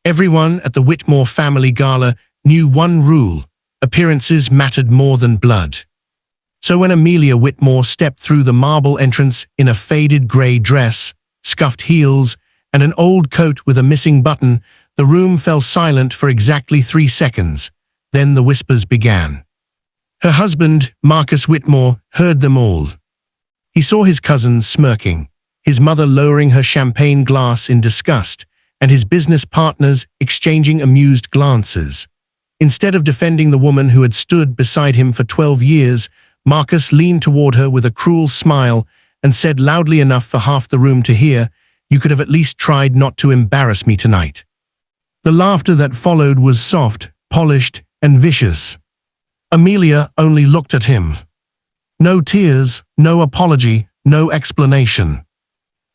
Everyone at the Whitmore family gala knew one rule: appearances mattered more than blood. So when Amelia Whitmore stepped through the marble entrance in a faded grey dress, scuffed heels, and an old coat with a missing button, the room fell silent for exactly 3 seconds. Then the whispers began. Her husband, Marcus Whitmore, heard them all. He saw his cousins smirking, his mother lowering her champagne glass in disgust, and his business partners exchanging amused glances. Instead of defending the woman who had stood beside him for 12 years, Marcus leaned toward her with a cruel smile and said loudly enough for half the room to hear, "You could have at least tried not to embarrass me tonight." The laughter that followed was soft, polished, and vicious. Amelia only looked at him. No tears, no apology, no explanation.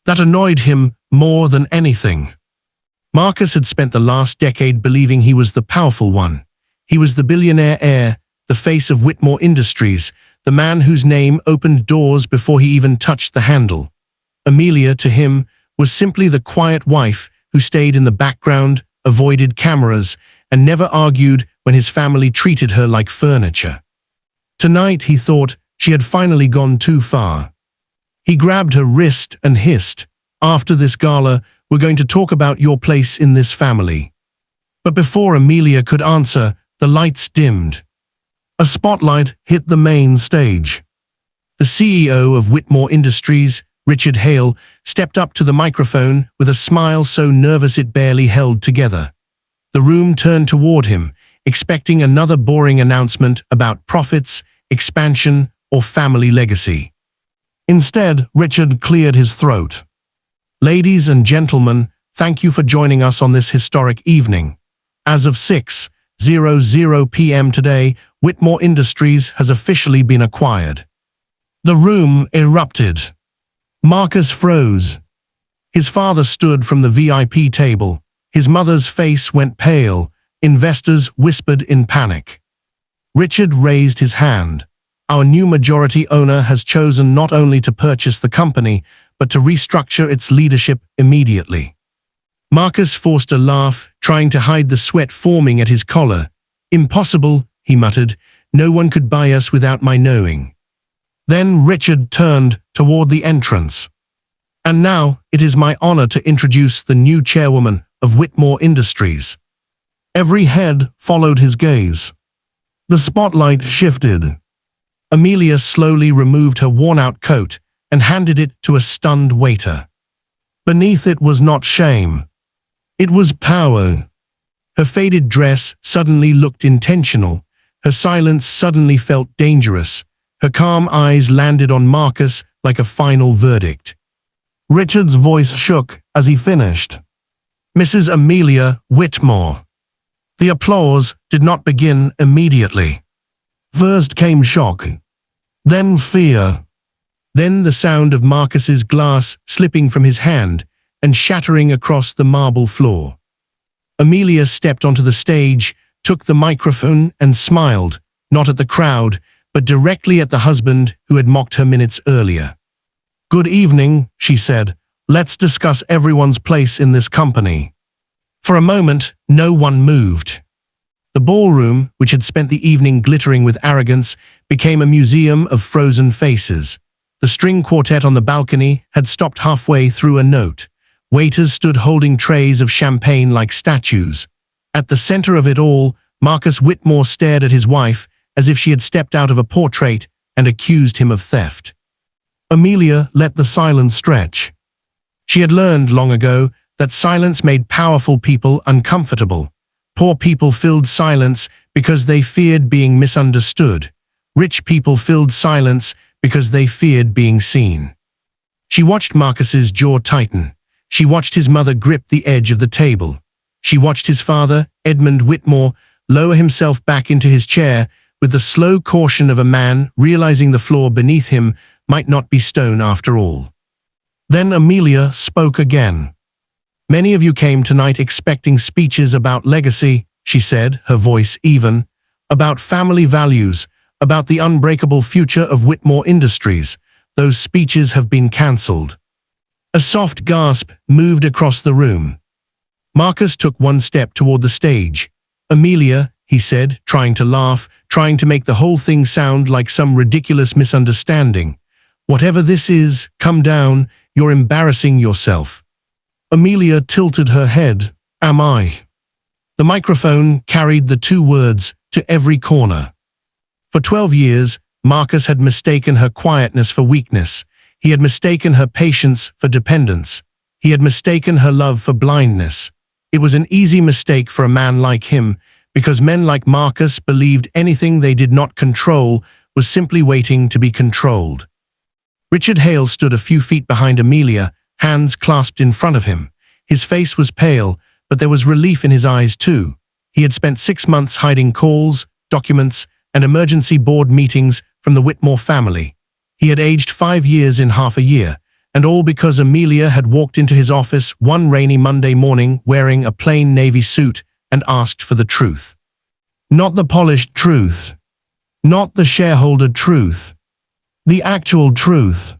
That annoyed him more than anything. Marcus had spent the last decade believing he was the powerful one. He was the billionaire heir, the face of Whitmore Industries, the man whose name opened doors before he even touched the handle. Amelia, to him, was simply the quiet wife who stayed in the background, avoided cameras, and never argued when his family treated her like furniture. Tonight, he thought, she had finally gone too far. He grabbed her wrist and hissed, "After this gala, we're going to talk about your place in this family." But before Amelia could answer, the lights dimmed. A spotlight hit the main stage. The CEO of Whitmore Industries, Richard Hale, stepped up to the microphone with a smile so nervous it barely held together. The room turned toward him, expecting another boring announcement about profits, expansion, or family legacy. Instead, Richard cleared his throat. "Ladies and gentlemen, thank you for joining us on this historic evening. As of 6:00 p.m. today, Whitmore Industries has officially been acquired." The room erupted. Marcus froze. His father stood from the VIP table. His mother's face went pale. Investors whispered in panic. Richard raised his hand. "Our new majority owner has chosen not only to purchase the company, but to restructure its leadership immediately." Marcus forced a laugh, trying to hide the sweat forming at his collar. "Impossible," he muttered. "No one could buy us without my knowing." Then Richard turned toward the entrance. "And now, it is my honor to introduce the new chairwoman of Whitmore Industries." Every head followed his gaze. The spotlight shifted. Amelia slowly removed her worn-out coat and handed it to a stunned waiter. Beneath it was not shame. It was power. Her faded dress suddenly looked intentional. Her silence suddenly felt dangerous. Her calm eyes landed on Marcus like a final verdict. Richard's voice shook as he finished. "Mrs. Amelia Whitmore." The applause did not begin immediately. First came shock, then fear, then the sound of Marcus's glass slipping from his hand and shattering across the marble floor. Amelia stepped onto the stage, took the microphone and smiled, not at the crowd, but directly at the husband who had mocked her minutes earlier. "Good evening," she said. "Let's discuss everyone's place in this company." For a moment, no one moved. The ballroom, which had spent the evening glittering with arrogance, became a museum of frozen faces. The string quartet on the balcony had stopped halfway through a note. Waiters stood holding trays of champagne like statues. At the center of it all, Marcus Whitmore stared at his wife as if she had stepped out of a portrait and accused him of theft. Amelia let the silence stretch. She had learned long ago that silence made powerful people uncomfortable. Poor people filled silence because they feared being misunderstood. Rich people filled silence because they feared being seen. She watched Marcus's jaw tighten. She watched his mother grip the edge of the table. She watched his father, Edmund Whitmore, lower himself back into his chair with the slow caution of a man realizing the floor beneath him might not be stone after all. Then Amelia spoke again. "Many of you came tonight expecting speeches about legacy," she said, her voice even, "about family values, about the unbreakable future of Whitmore Industries. Those speeches have been cancelled." A soft gasp moved across the room. Marcus took one step toward the stage. "Amelia," he said, trying to laugh, trying to make the whole thing sound like some ridiculous misunderstanding. "Whatever this is, come down, you're embarrassing yourself." Amelia tilted her head. "Am I?" The microphone carried the two words to every corner. For 12 years, Marcus had mistaken her quietness for weakness. He had mistaken her patience for dependence. He had mistaken her love for blindness. It was an easy mistake for a man like him, because men like Marcus believed anything they did not control was simply waiting to be controlled. Richard Hale stood a few feet behind Amelia, hands clasped in front of him. His face was pale, but there was relief in his eyes too. He had spent 6 months hiding calls, documents, and emergency board meetings from the Whitmore family. He had aged 5 years in half a year, and all because Amelia had walked into his office one rainy Monday morning wearing a plain navy suit and asked for the truth. Not the polished truth. Not the shareholder truth. The actual truth.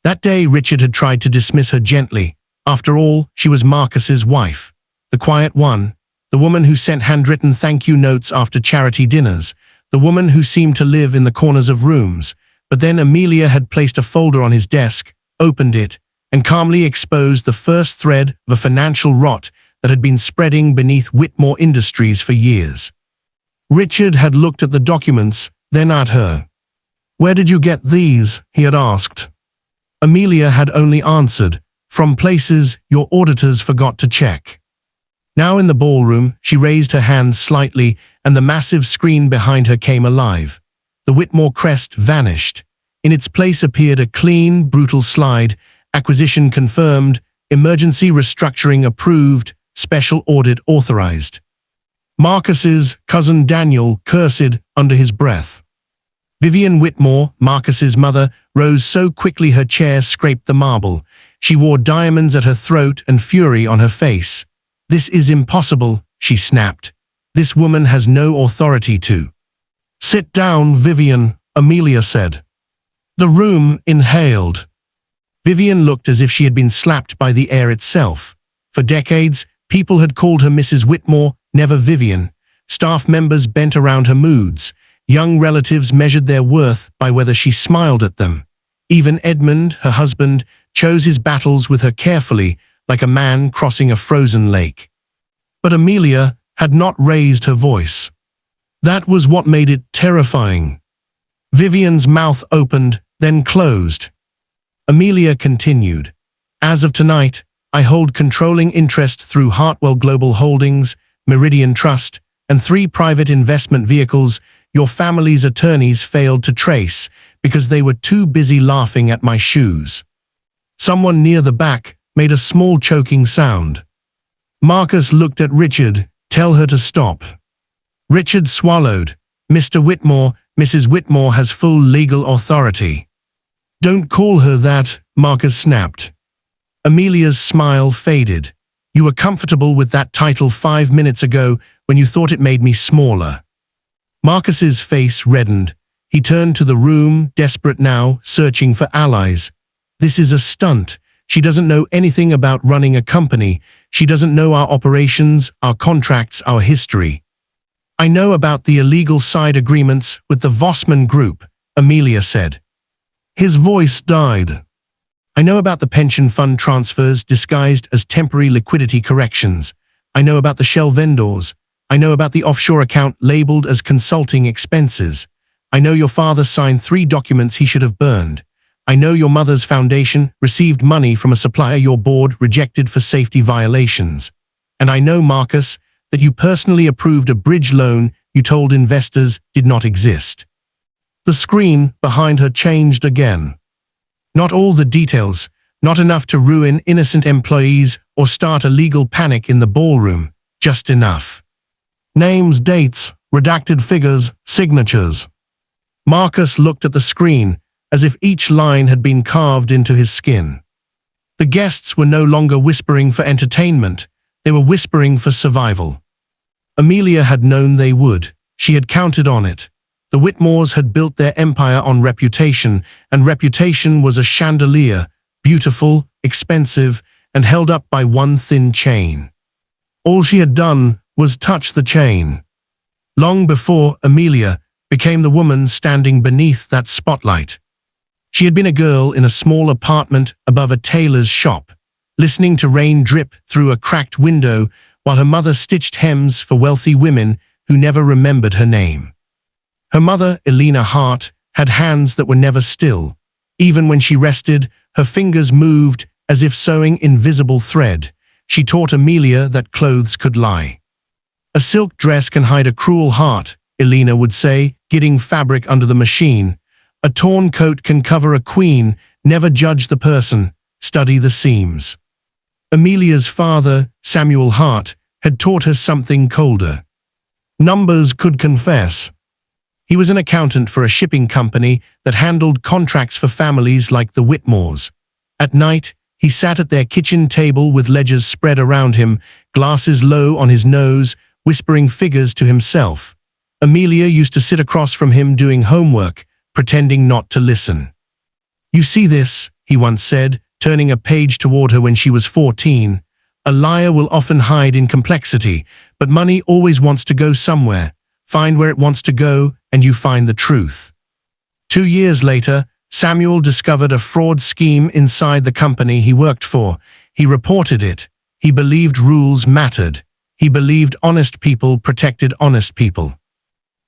That day Richard had tried to dismiss her gently. After all, she was Marcus's wife. The quiet one. The woman who sent handwritten thank you notes after charity dinners. The woman who seemed to live in the corners of rooms. But then Amelia had placed a folder on his desk, opened it, and calmly exposed the first thread of a financial rot that had been spreading beneath Whitmore Industries for years. Richard had looked at the documents, then at her. "Where did you get these?" he had asked. Amelia had only answered, "From places your auditors forgot to check." Now in the ballroom, she raised her hands slightly, and the massive screen behind her came alive. The Whitmore crest vanished. In its place appeared a clean, brutal slide: acquisition confirmed, emergency restructuring approved, special audit authorized. Marcus's cousin Daniel cursed under his breath. Vivian Whitmore, Marcus's mother, rose so quickly her chair scraped the marble. She wore diamonds at her throat and fury on her face. "This is impossible," she snapped. "This woman has no authority to." "Sit down, Vivian," Amelia said. The room inhaled. Vivian looked as if she had been slapped by the air itself. For decades, people had called her Mrs. Whitmore, never Vivian. Staff members bent around her moods. Young relatives measured their worth by whether she smiled at them. Even Edmund, her husband, chose his battles with her carefully, like a man crossing a frozen lake. But Amelia had not raised her voice. That was what made it terrifying. Vivian's mouth opened, then closed. Amelia continued. "As of tonight, I hold controlling interest through Hartwell Global Holdings, Meridian Trust, and 3 private investment vehicles your family's attorneys failed to trace because they were too busy laughing at my shoes." Someone near the back made a small choking sound. Marcus looked at Richard. "Tell her to stop." Richard swallowed. "Mr. Whitmore, Mrs. Whitmore has full legal authority." "Don't call her that," Marcus snapped. Amelia's smile faded. "You were comfortable with that title 5 minutes ago when you thought it made me smaller." Marcus's face reddened. He turned to the room, desperate now, searching for allies. "This is a stunt. She doesn't know anything about running a company. She doesn't know our operations, our contracts, our history." "I know about the illegal side agreements with the Vossman Group," Amelia said. His voice died. "I know about the pension fund transfers disguised as temporary liquidity corrections. I know about the shell vendors. I know about the offshore account labeled as consulting expenses. I know your father signed 3 documents he should have burned. I know your mother's foundation received money from a supplier your board rejected for safety violations. And I know, Marcus, that you personally approved a bridge loan you told investors did not exist." The screen behind her changed again. Not all the details, not enough to ruin innocent employees or start a legal panic in the ballroom, just enough. Names, dates, redacted figures, signatures. Marcus looked at the screen, as if each line had been carved into his skin. The guests were no longer whispering for entertainment, they were whispering for survival. Amelia had known they would. She had counted on it. The Whitmores had built their empire on reputation, and reputation was a chandelier, beautiful, expensive, and held up by one thin chain. All she had done was touch the chain. Long before Amelia became the woman standing beneath that spotlight. She had been a girl in a small apartment above a tailor's shop, listening to rain drip through a cracked window while her mother stitched hems for wealthy women who never remembered her name. Her mother, Elena Hart, had hands that were never still. Even when she rested, her fingers moved as if sewing invisible thread. She taught Amelia that clothes could lie. A silk dress can hide a cruel heart, Elena would say, getting fabric under the machine. A torn coat can cover a queen. Never judge the person, study the seams. Amelia's father, Samuel Hart, had taught her something colder. Numbers could confess. He was an accountant for a shipping company that handled contracts for families like the Whitmores. At night, he sat at their kitchen table with ledgers spread around him, glasses low on his nose, whispering figures to himself. Amelia used to sit across from him doing homework, pretending not to listen. "You see this," he once said, turning a page toward her when she was 14. "A liar will often hide in complexity, but money always wants to go somewhere. Find where it wants to go, and you find the truth." 2 years later, Samuel discovered a fraud scheme inside the company he worked for. He reported it. He believed rules mattered. He believed honest people protected honest people.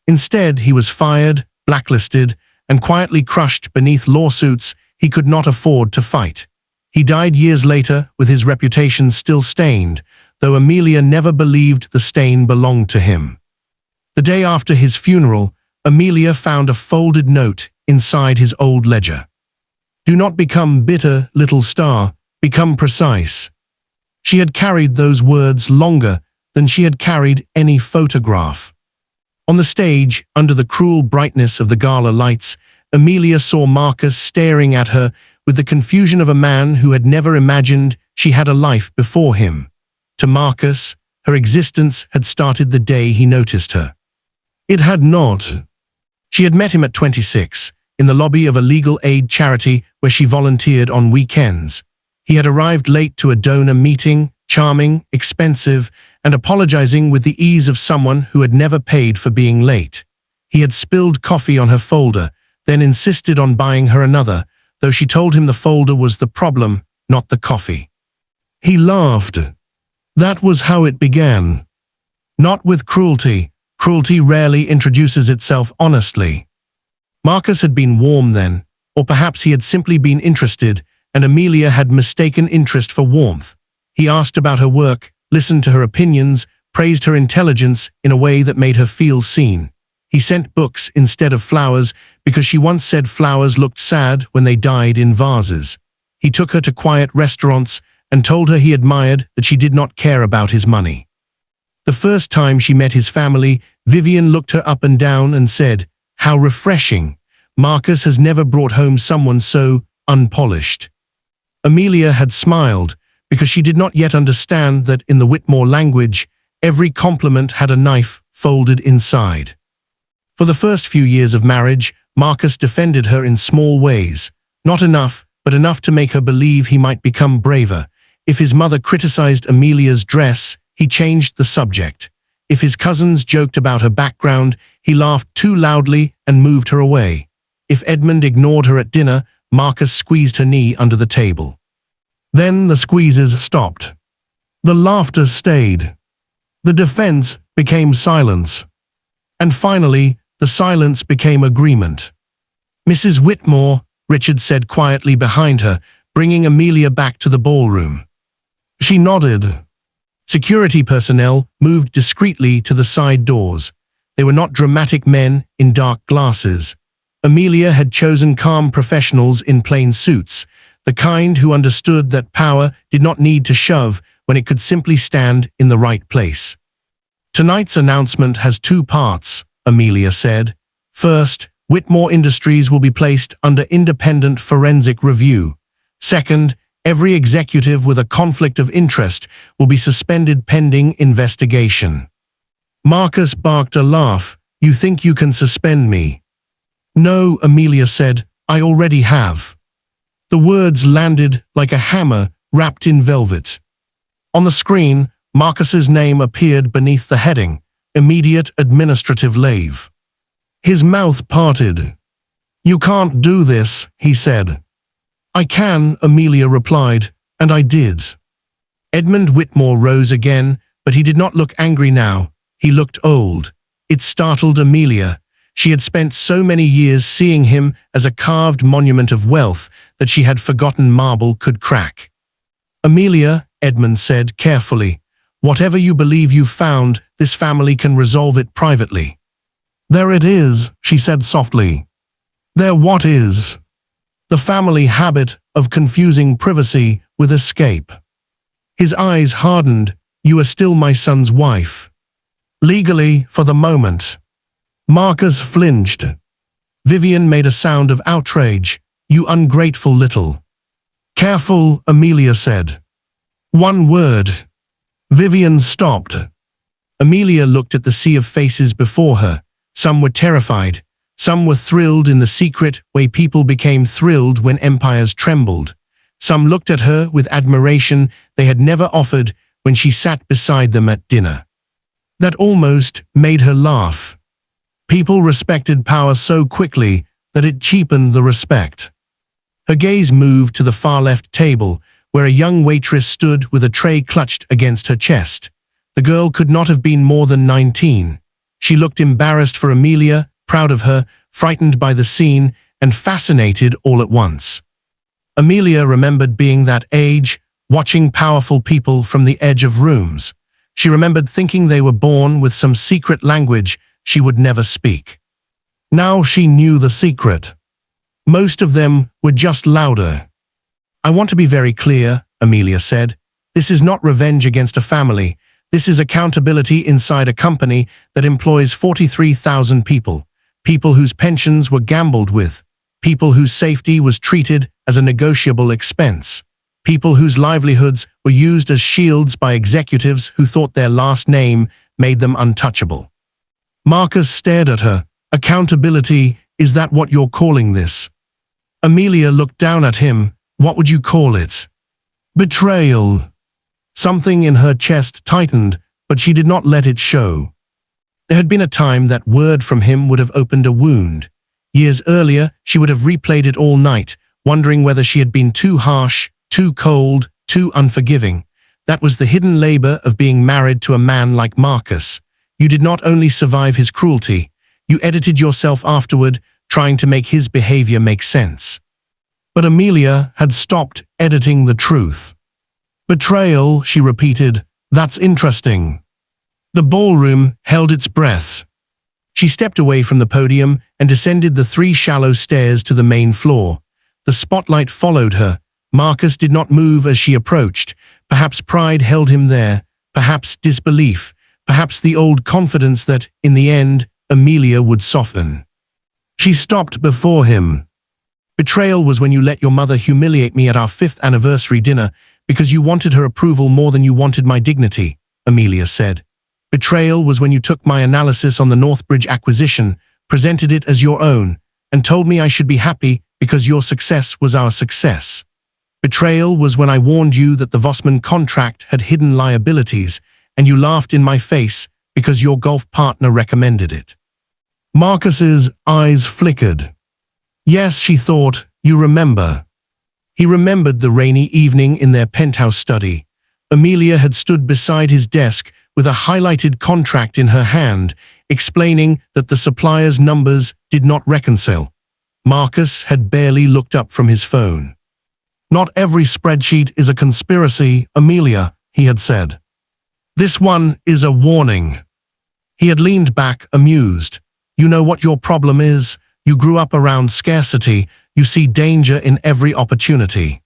Instead, he was fired, blacklisted, and quietly crushed beneath lawsuits he could not afford to fight. He died years later with his reputation still stained, though Amelia never believed the stain belonged to him. The day after his funeral, Amelia found a folded note inside his old ledger. "Do not become bitter, little star, become precise." She had carried those words longer than she had carried any photograph. On the stage, under the cruel brightness of the gala lights, Amelia saw Marcus staring at her with the confusion of a man who had never imagined she had a life before him. To Marcus, her existence had started the day he noticed her. It had not. She had met him at 26, in the lobby of a legal aid charity where she volunteered on weekends. He had arrived late to a donor meeting, charming, expensive, and apologizing with the ease of someone who had never paid for being late. He had spilled coffee on her folder, then insisted on buying her another, though she told him the folder was the problem, not the coffee. He laughed. That was how it began. Not with cruelty. Cruelty rarely introduces itself honestly. Marcus had been warm then, or perhaps he had simply been interested, and Amelia had mistaken interest for warmth. He asked about her work, listened to her opinions, praised her intelligence in a way that made her feel seen. He sent books instead of flowers because she once said flowers looked sad when they died in vases. He took her to quiet restaurants and told her he admired that she did not care about his money. The first time she met his family, Vivian looked her up and down and said, "How refreshing. Marcus has never brought home someone so unpolished." Amelia had smiled because she did not yet understand that in the Whitmore language, every compliment had a knife folded inside. For the first few years of marriage, Marcus defended her in small ways. Not enough, but enough to make her believe he might become braver. If his mother criticized Amelia's dress, he changed the subject. If his cousins joked about her background, he laughed too loudly and moved her away. If Edmund ignored her at dinner, Marcus squeezed her knee under the table. Then the squeezes stopped. The laughter stayed. The defense became silence. And finally, the silence became agreement. "Mrs. Whitmore," Richard said quietly behind her, bringing Amelia back to the ballroom. She nodded. Security personnel moved discreetly to the side doors. They were not dramatic men in dark glasses. Amelia had chosen calm professionals in plain suits, the kind who understood that power did not need to shove when it could simply stand in the right place. "Tonight's announcement has 2 parts," Amelia said. "First, Whitmore Industries will be placed under independent forensic review. Second, every executive with a conflict of interest will be suspended pending investigation." Marcus barked a laugh. "You think you can suspend me?" "No," Amelia said, "I already have." The words landed like a hammer wrapped in velvet. On the screen, Marcus's name appeared beneath the heading, Immediate Administrative Leave. His mouth parted. "You can't do this," he said. "I can," Amelia replied, "and I did." Edmund Whitmore rose again, but he did not look angry now. He looked old. It startled Amelia. She had spent so many years seeing him as a carved monument of wealth that she had forgotten marble could crack. "Amelia," Edmund said carefully, "whatever you believe you've found, this family can resolve it privately." "There it is," she said softly. "There what is?" "The family habit of confusing privacy with escape." His eyes hardened. "You are still my son's wife." "Legally, for the moment." Marcus flinched. Vivian made a sound of outrage. "You ungrateful little." "Careful," Amelia said. "One word." Vivian stopped. Amelia looked at the sea of faces before her. Some were terrified. Some were thrilled in the secret way people became thrilled when empires trembled. Some looked at her with admiration they had never offered when she sat beside them at dinner. That almost made her laugh. People respected power so quickly that it cheapened the respect. Her gaze moved to the far left table, where a young waitress stood with a tray clutched against her chest. The girl could not have been more than 19. She looked embarrassed for Amelia, proud of her, frightened by the scene, and fascinated all at once. Amelia remembered being that age, watching powerful people from the edge of rooms. She remembered thinking they were born with some secret language she would never speak. Now she knew the secret. Most of them were just louder. "I want to be very clear," Amelia said. "This is not revenge against a family. This is accountability inside a company that employs 43,000 people. People whose pensions were gambled with. People whose safety was treated as a negotiable expense. People whose livelihoods were used as shields by executives who thought their last name made them untouchable." Marcus stared at her. "Accountability, is that what you're calling this?" Amelia looked down at him. "What would you call it?" "Betrayal." Something in her chest tightened, but she did not let it show. There had been a time that word from him would have opened a wound. Years earlier, she would have replayed it all night, wondering whether she had been too harsh, too cold, too unforgiving. That was the hidden labor of being married to a man like Marcus. You did not only survive his cruelty, you edited yourself afterward, trying to make his behavior make sense. But Amelia had stopped editing the truth. "Betrayal," she repeated. "That's interesting." The ballroom held its breath. She stepped away from the podium and descended the 3 shallow stairs to the main floor. The spotlight followed her. Marcus did not move as she approached. Perhaps pride held him there, perhaps disbelief, perhaps the old confidence that, in the end, Amelia would soften. She stopped before him. "Betrayal was when you let your mother humiliate me at our 5th anniversary dinner because you wanted her approval more than you wanted my dignity," Amelia said. "Betrayal was when you took my analysis on the Northbridge acquisition, presented it as your own, and told me I should be happy because your success was our success. Betrayal was when I warned you that the Vossman contract had hidden liabilities, and you laughed in my face because your golf partner recommended it." Marcus's eyes flickered. Yes, she thought, you remember. He remembered the rainy evening in their penthouse study. Amelia had stood beside his desk with a highlighted contract in her hand, explaining that the supplier's numbers did not reconcile. Marcus had barely looked up from his phone. "Not every spreadsheet is a conspiracy, Amelia," he had said. "This one is a warning." He had leaned back, amused. "You know what your problem is? You grew up around scarcity. You see danger in every opportunity."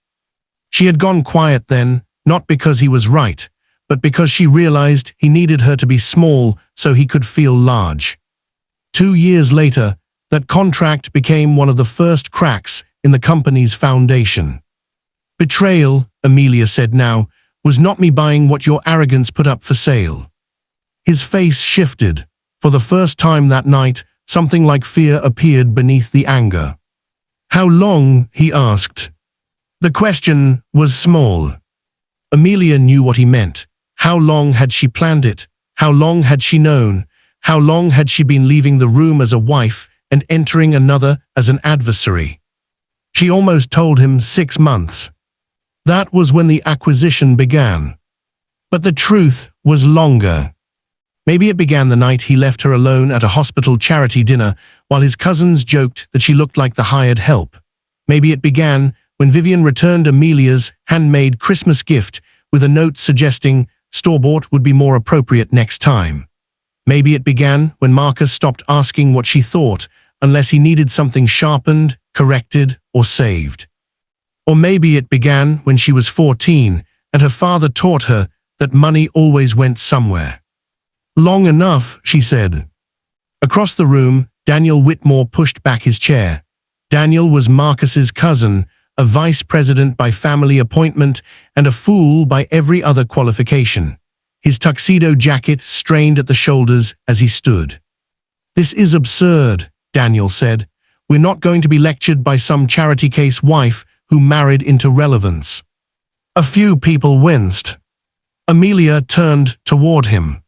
She had gone quiet then, not because he was right, but because she realized he needed her to be small so he could feel large. 2 years later, that contract became one of the first cracks in the company's foundation. "Betrayal," Amelia said now, "was not me buying what your arrogance put up for sale." His face shifted. For the first time that night, something like fear appeared beneath the anger. "How long?" he asked. The question was small. Amelia knew what he meant. How long had she planned it? How long had she known? How long had she been leaving the room as a wife and entering another as an adversary? She almost told him 6 months. That was when the acquisition began. But the truth was longer. Maybe it began the night he left her alone at a hospital charity dinner while his cousins joked that she looked like the hired help. Maybe it began when Vivian returned Amelia's handmade Christmas gift with a note suggesting store-bought would be more appropriate next time. Maybe it began when Marcus stopped asking what she thought unless he needed something sharpened, corrected, or saved. Or maybe it began when she was 14 and her father taught her that money always went somewhere. Long enough, she said. Across the room, Daniel Whitmore pushed back his chair. Daniel was Marcus's cousin, a vice president by family appointment and a fool by every other qualification. His tuxedo jacket strained at the shoulders as he stood. "This is absurd," Daniel said. "We're not going to be lectured by some charity case wife who married into relevance." A few people winced. Amelia turned toward him.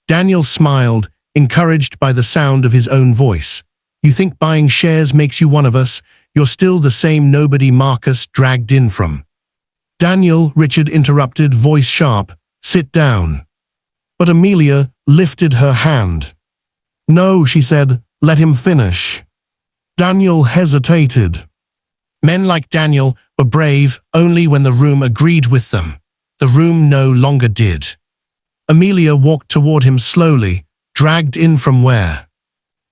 Daniel smiled, encouraged by the sound of his own voice. "You think buying shares makes you one of us? You're still the same nobody Marcus dragged in from." "Daniel," Richard interrupted, voice sharp, "sit down." But Amelia lifted her hand. "No," she said, "let him finish." Daniel hesitated. Men like Daniel were brave only when the room agreed with them. The room no longer did. Amelia walked toward him slowly, dragged in from where?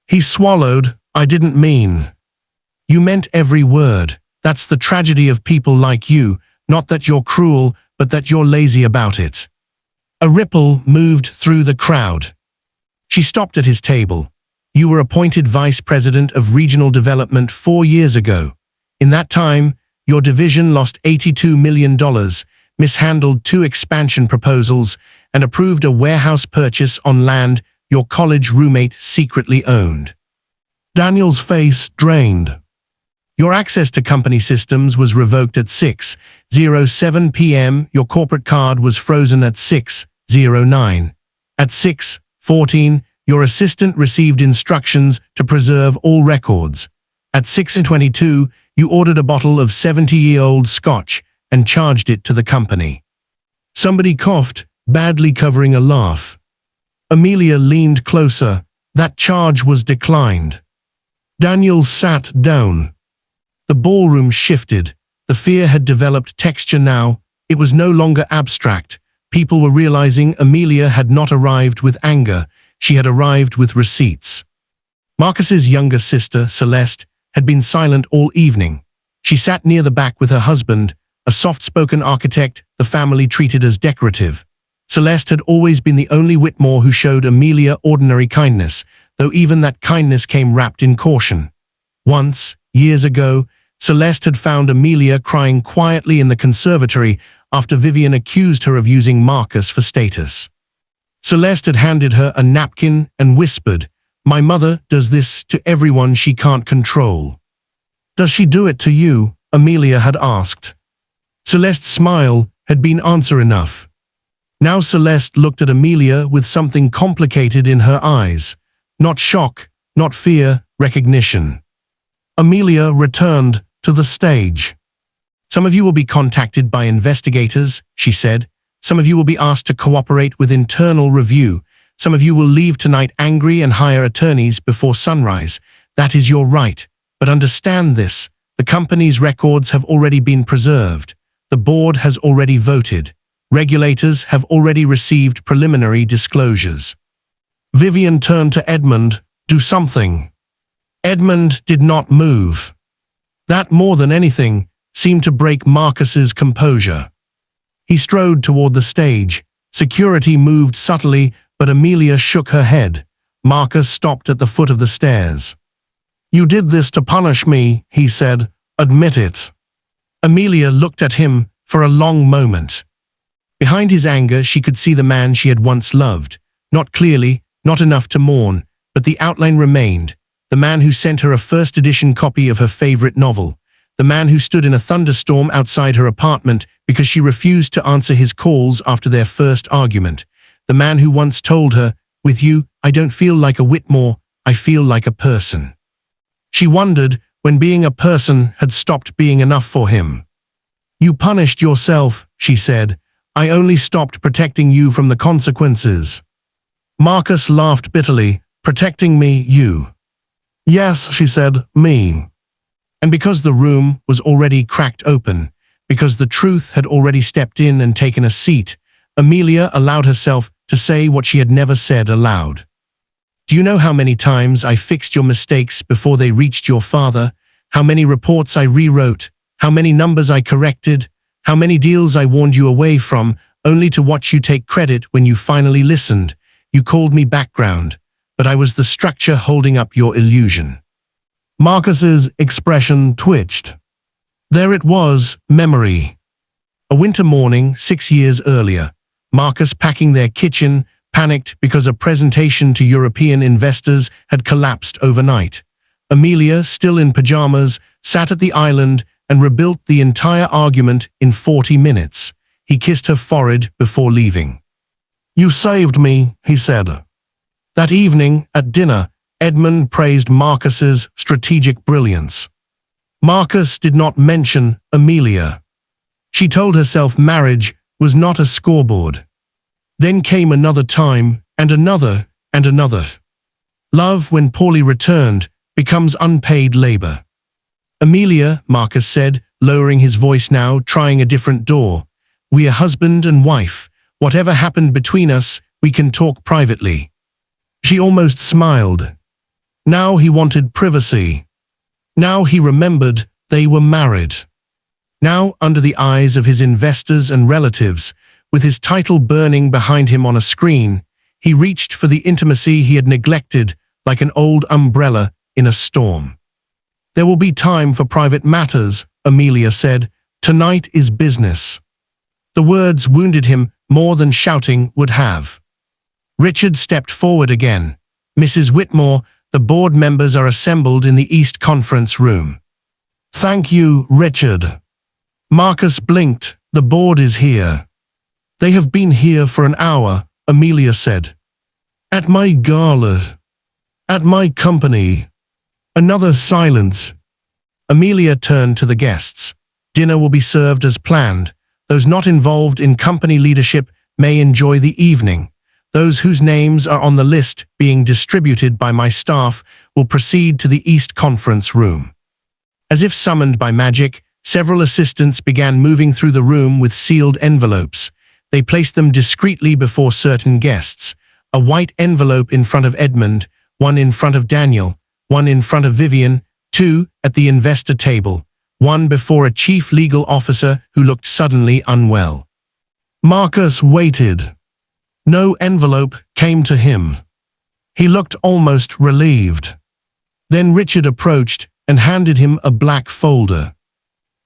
He swallowed. "I didn't mean." "You meant every word. That's the tragedy of people like you, not that you're cruel, but that you're lazy about it." A ripple moved through the crowd. She stopped at his table. "You were appointed vice president of regional development 4 years ago. In that time, your division lost $82 million, mishandled 2 expansion proposals, and approved a warehouse purchase on land your college roommate secretly owned." Daniel's face drained. "Your access to company systems was revoked at 6:07 p.m. Your corporate card was frozen at 6:09. At 6:14, your assistant received instructions to preserve all records. At 6:22, you ordered a bottle of 70-year-old scotch and charged it to the company." Somebody coughed, badly covering a laugh. Amelia leaned closer. "That charge was declined." Daniel sat down. The ballroom shifted. The fear had developed texture now. It was no longer abstract. People were realizing Amelia had not arrived with anger. She had arrived with receipts. Marcus's younger sister, Celeste, had been silent all evening. She sat near the back with her husband, a soft-spoken architect the family treated as decorative. Celeste had always been the only Whitmore who showed Amelia ordinary kindness, though even that kindness came wrapped in caution. Once, years ago, Celeste had found Amelia crying quietly in the conservatory after Vivian accused her of using Marcus for status. Celeste had handed her a napkin and whispered, "My mother does this to everyone she can't control." "Does she do it to you?" Amelia had asked. Celeste's smile had been answer enough. Now Celeste looked at Amelia with something complicated in her eyes. Not shock, not fear, recognition. Amelia returned to the stage. "Some of you will be contacted by investigators," she said. "Some of you will be asked to cooperate with internal review. Some of you will leave tonight angry and hire attorneys before sunrise. That is your right. But understand this, the company's records have already been preserved. The board has already voted. Regulators have already received preliminary disclosures." Vivian turned to Edmund. "Do something." Edmund did not move. That, more than anything, seemed to break Marcus's composure. He strode toward the stage. Security moved subtly, but Amelia shook her head. Marcus stopped at the foot of the stairs. "You did this to punish me," he said. "Admit it." Amelia looked at him for a long moment. Behind his anger, she could see the man she had once loved. Not clearly, not enough to mourn, but the outline remained. The man who sent her a first-edition copy of her favorite novel. the man who stood in a thunderstorm outside her apartment because she refused to answer his calls after their first argument, the man who once told her, "With you, I don't feel like a Whitmore, I feel like a person." She wondered when being a person had stopped being enough for him. "You punished yourself," she said. "I only stopped protecting you from the consequences." Marcus laughed bitterly. "Protecting me, you?" "Yes," she said, "me." And because the room was already cracked open, because the truth had already stepped in and taken a seat, Amelia allowed herself to say what she had never said aloud. "Do you know how many times I fixed your mistakes before they reached your father? How many reports I rewrote? How many numbers I corrected? How many deals I warned you away from, only to watch you take credit when you finally listened? You called me background, but I was the structure holding up your illusion." Marcus's expression twitched. There it was, memory. A winter morning 6 years earlier, Marcus packing their kitchen, panicked because a presentation to European investors had collapsed overnight. Amelia, still in pajamas, sat at the island and rebuilt the entire argument in 40 minutes. He kissed her forehead before leaving. "You saved me," he said. That evening, at dinner, Edmund praised Marcus's strategic brilliance. Marcus did not mention Amelia. She told herself marriage was not a scoreboard. Then came another time, and another, and another. Love, when poorly returned, becomes unpaid labor. "Amelia," Marcus said, lowering his voice now, trying a different door. "We are husband and wife. Whatever happened between us, we can talk privately." She almost smiled. Now he wanted privacy. Now he remembered they were married. Now, under the eyes of his investors and relatives, with his title burning behind him on a screen, he reached for the intimacy he had neglected like an old umbrella in a storm. "There will be time for private matters," Amelia said. "Tonight is business." The words wounded him more than shouting would have. Richard stepped forward again. "Mrs. Whitmore, the board members are assembled in the East Conference Room." "Thank you, Richard." Marcus blinked. "The board is here." "They have been here for an hour," Amelia said. "At my gala. At my company." Another silence. Amelia turned to the guests. "Dinner will be served as planned. Those not involved in company leadership may enjoy the evening. Those whose names are on the list being distributed by my staff will proceed to the East Conference Room." As if summoned by magic, several assistants began moving through the room with sealed envelopes. They placed them discreetly before certain guests. A white envelope in front of Edmund, one in front of Daniel, one in front of Vivian, two at the investor table, one before a chief legal officer who looked suddenly unwell. Marcus waited. No envelope came to him. He looked almost relieved. Then Richard approached and handed him a black folder.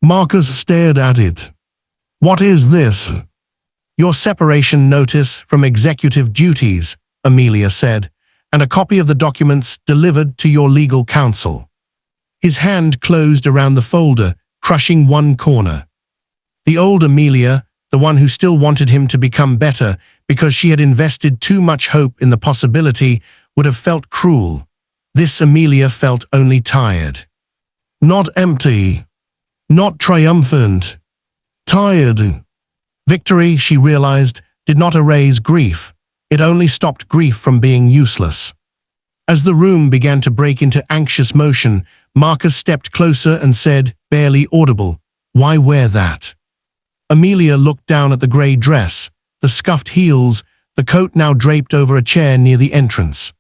Marcus stared at it. "What is this?" "Your separation notice from executive duties," Amelia said, "and a copy of the documents delivered to your legal counsel." His hand closed around the folder, crushing one corner. The old Amelia, the one who still wanted him to become better because she had invested too much hope in the possibility, would have felt cruel. This Amelia felt only tired. Not empty. Not triumphant. Tired. Victory, she realized, did not erase grief. It only stopped grief from being useless. As the room began to break into anxious motion, Marcus stepped closer and said, barely audible, "Why wear that?" Amelia looked down at the grey dress, the scuffed heels, the coat now draped over a chair near the entrance.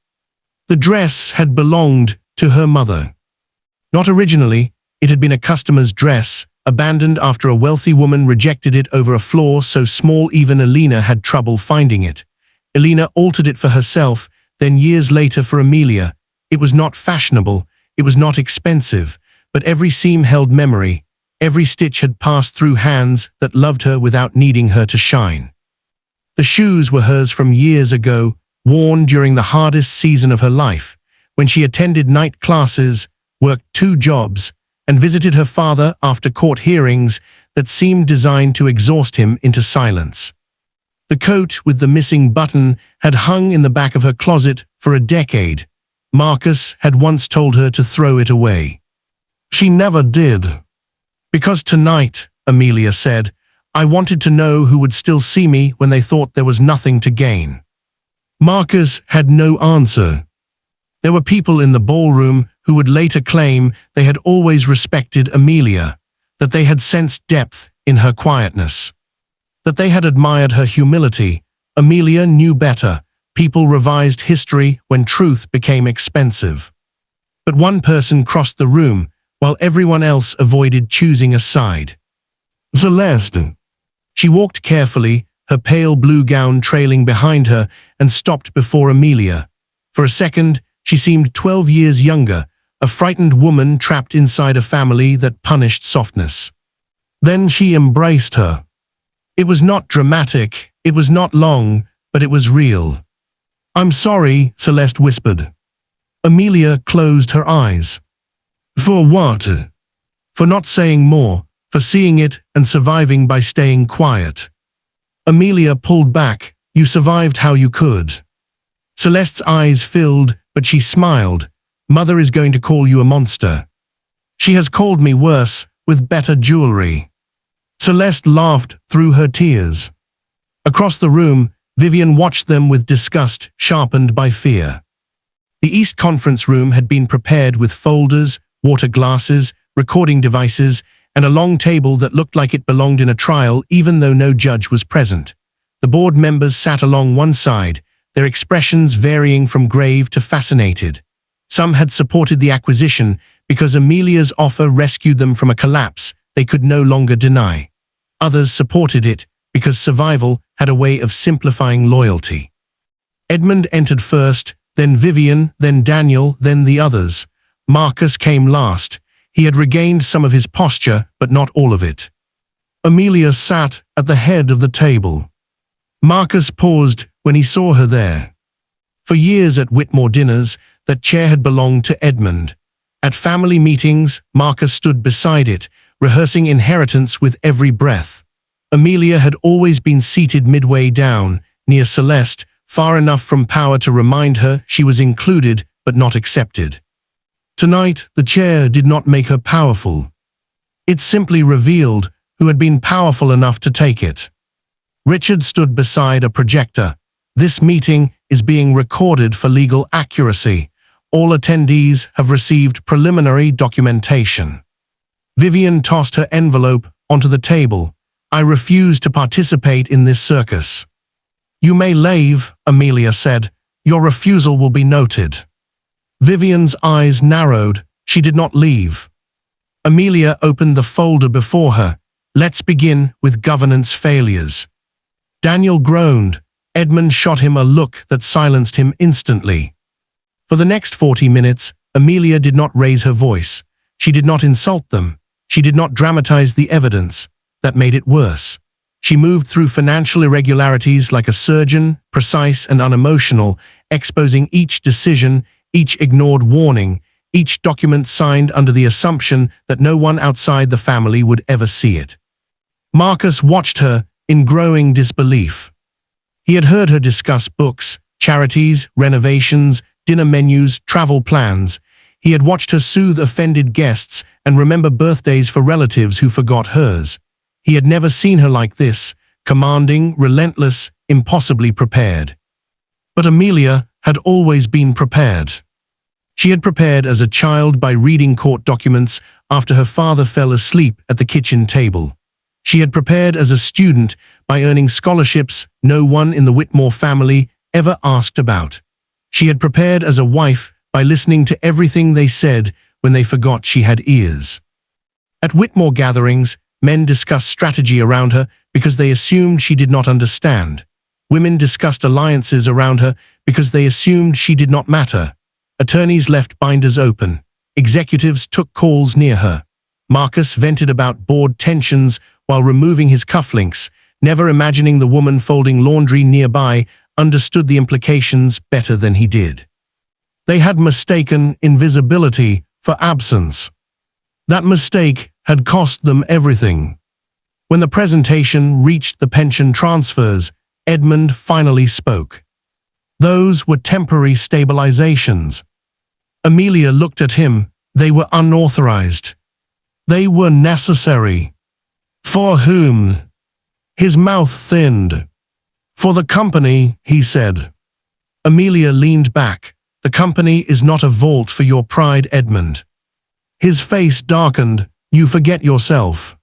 The dress had belonged to her mother. Not originally, it had been a customer's dress, abandoned after a wealthy woman rejected it over a flaw so small even Elena had trouble finding it. Elena altered it for herself, then years later for Amelia. It was not fashionable, it was not expensive, but every seam held memory. Every stitch had passed through hands that loved her without needing her to shine. The shoes were hers from years ago, worn during the hardest season of her life, when she attended night classes, worked 2 jobs, and visited her father after court hearings that seemed designed to exhaust him into silence. The coat with the missing button had hung in the back of her closet for a decade. Marcus had once told her to throw it away. She never did. Because tonight, Amelia said, I wanted to know who would still see me when they thought there was nothing to gain. Marcus had no answer. There were people in the ballroom who would later claim they had always respected Amelia, that they had sensed depth in her quietness, that they had admired her humility. Amelia knew better. People revised history when truth became expensive. But one person crossed the room, while everyone else avoided choosing a side. Celeste. She walked carefully, her pale blue gown trailing behind her, and stopped before Amelia. For a second, she seemed 12 years younger, a frightened woman trapped inside a family that punished softness. Then she embraced her. It was not dramatic, it was not long, but it was real. I'm sorry, Celeste whispered. Amelia closed her eyes. For what? For not saying more, for seeing it and surviving by staying quiet. Amelia pulled back. You survived how you could. Celeste's eyes filled, but she smiled. Mother is going to call you a monster. She has called me worse, with better jewelry. Celeste laughed through her tears. Across the room, Vivian watched them with disgust sharpened by fear. The East Conference Room had been prepared with folders, water glasses, recording devices, and a long table that looked like it belonged in a trial even though no judge was present. The board members sat along one side, their expressions varying from grave to fascinated. Some had supported the acquisition because Amelia's offer rescued them from a collapse they could no longer deny. Others supported it because survival had a way of simplifying loyalty. Edmund entered first, then Vivian, then Daniel, then the others. Marcus came last. He had regained some of his posture, but not all of it. Amelia sat at the head of the table. Marcus paused when he saw her there. For years at Whitmore dinners, that chair had belonged to Edmund. At family meetings, Marcus stood beside it, rehearsing inheritance with every breath. Amelia had always been seated midway down, near Celeste, far enough from power to remind her she was included but not accepted. Tonight, the chair did not make her powerful. It simply revealed who had been powerful enough to take it. Richard stood beside a projector. This meeting is being recorded for legal accuracy. All attendees have received preliminary documentation. Vivian tossed her envelope onto the table. I refuse to participate in this circus. You may leave, Amelia said. Your refusal will be noted. Vivian's eyes narrowed. She did not leave. Amelia opened the folder before her. Let's begin with governance failures. Daniel groaned. Edmund shot him a look that silenced him instantly. For the next 40 minutes, Amelia did not raise her voice. She did not insult them. She did not dramatize the evidence. That made it worse. She moved through financial irregularities like a surgeon, precise and unemotional, exposing each decision, each ignored warning, each document signed under the assumption that no one outside the family would ever see it. Marcus watched her in growing disbelief. He had heard her discuss books, charities, renovations, dinner menus, travel plans. He had watched her soothe offended guests and remember birthdays for relatives who forgot hers. He had never seen her like this, commanding, relentless, impossibly prepared. But Amelia had always been prepared. She had prepared as a child by reading court documents after her father fell asleep at the kitchen table. She had prepared as a student by earning scholarships no one in the Whitmore family ever asked about. She had prepared as a wife by listening to everything they said when they forgot she had ears. At Whitmore gatherings, men discussed strategy around her because they assumed she did not understand. Women discussed alliances around her because they assumed she did not matter. Attorneys left binders open. Executives took calls near her. Marcus vented about board tensions while removing his cufflinks, never imagining the woman folding laundry nearby understood the implications better than he did. They had mistaken invisibility for absence. That mistake had cost them everything. When the presentation reached the pension transfers, Edmund finally spoke. Those were temporary stabilizations. Amelia looked at him. They were unauthorized. They were necessary. For whom? His mouth thinned. For the company, he said. Amelia leaned back. The company is not a vault for your pride, Edmund. His face darkened. You forget yourself.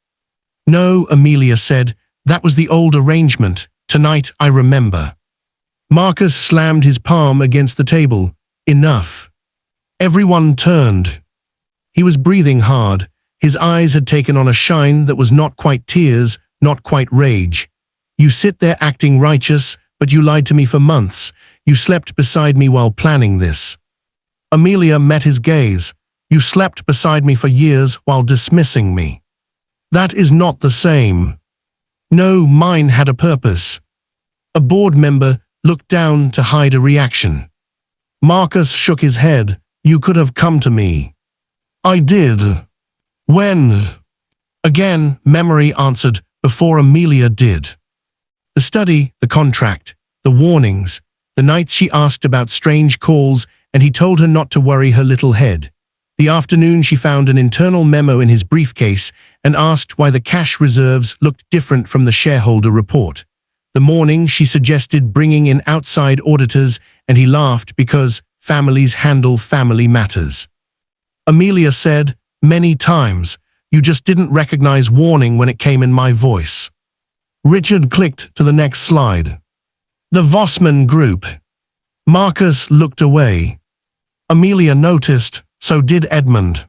No, Amelia said. That was the old arrangement. Tonight I remember. Marcus slammed his palm against the table. Enough. Everyone turned. He was breathing hard. His eyes had taken on a shine that was not quite tears, not quite rage. You sit there acting righteous, but you lied to me for months. You slept beside me while planning this. Amelia met his gaze. You slept beside me for years while dismissing me. That is not the same. No, mine had a purpose. A board member looked down to hide a reaction. Marcus shook his head. You could have come to me. I did. When? Again, memory answered before Amelia did. The study, the contract, the warnings, the nights she asked about strange calls and he told her not to worry her little head. The afternoon she found an internal memo in his briefcase and asked why the cash reserves looked different from the shareholder report. The morning she suggested bringing in outside auditors and he laughed because families handle family matters. Amelia said, many times, you just didn't recognize warning when it came in my voice. Richard clicked to the next slide. The Vossman Group. Marcus looked away. Amelia noticed, so did Edmund.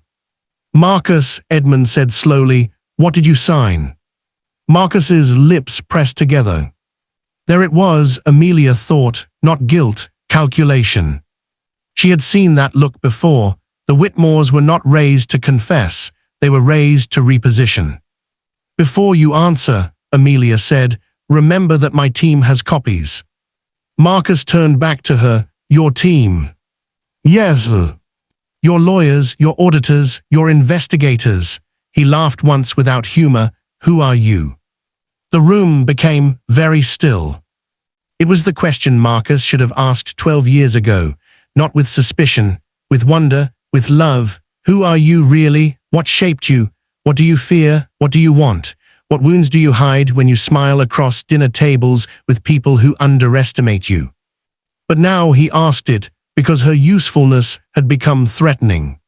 Marcus, Edmund said slowly, what did you sign? Marcus's lips pressed together. There it was, Amelia thought, not guilt, calculation. She had seen that look before. The Whitmores were not raised to confess, they were raised to reposition. Before you answer, Amelia said, remember that my team has copies. Marcus turned back to her, your team. Yes. Your lawyers, your auditors, your investigators. He laughed once without humor. Who are you? The room became very still. It was the question Marcus should have asked 12 years ago, not with suspicion, with wonder, with love. Who are you really? What shaped you? What do you fear? What do you want? What wounds do you hide when you smile across dinner tables with people who underestimate you? But now he asked it because her usefulness had become threatening.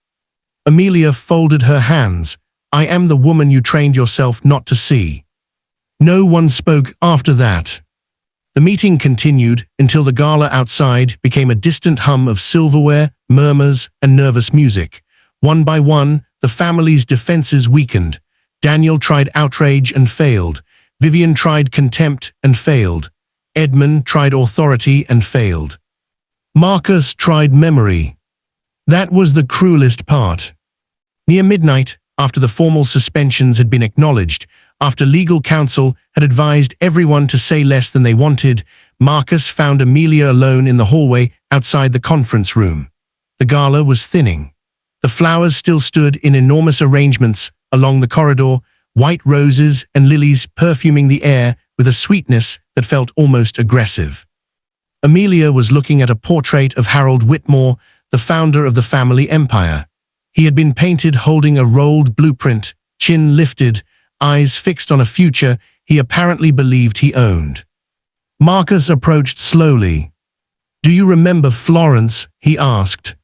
Amelia folded her hands. I am the woman you trained yourself not to see. No one spoke after that. The meeting continued until the gala outside became a distant hum of silverware, murmurs, and nervous music. One by one, the family's defenses weakened. Daniel tried outrage and failed. Vivian tried contempt and failed. Edmund tried authority and failed. Marcus tried memory. That was the cruelest part. Near midnight, after the formal suspensions had been acknowledged, after legal counsel had advised everyone to say less than they wanted, Marcus found Amelia alone in the hallway outside the conference room. The gala was thinning. The flowers still stood in enormous arrangements along the corridor, white roses and lilies perfuming the air with a sweetness that felt almost aggressive. Amelia was looking at a portrait of Harold Whitmore, the founder of the family empire. He had been painted holding a rolled blueprint, chin lifted, eyes fixed on a future he apparently believed he owned. Marcus approached slowly. Do you remember Florence? He asked.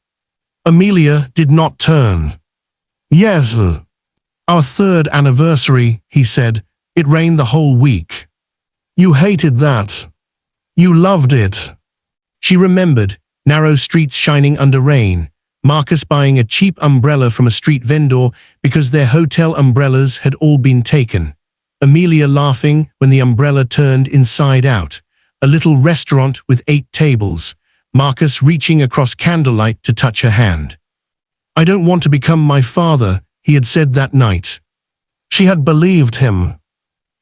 Amelia did not turn. Yes. Our 3rd anniversary, he said. It rained the whole week. You hated that. You loved it. She remembered, narrow streets shining under rain, Marcus buying a cheap umbrella from a street vendor because their hotel umbrellas had all been taken, Amelia laughing when the umbrella turned inside out, a little restaurant with 8 tables, Marcus reaching across candlelight to touch her hand. I don't want to become my father, he had said that night. She had believed him.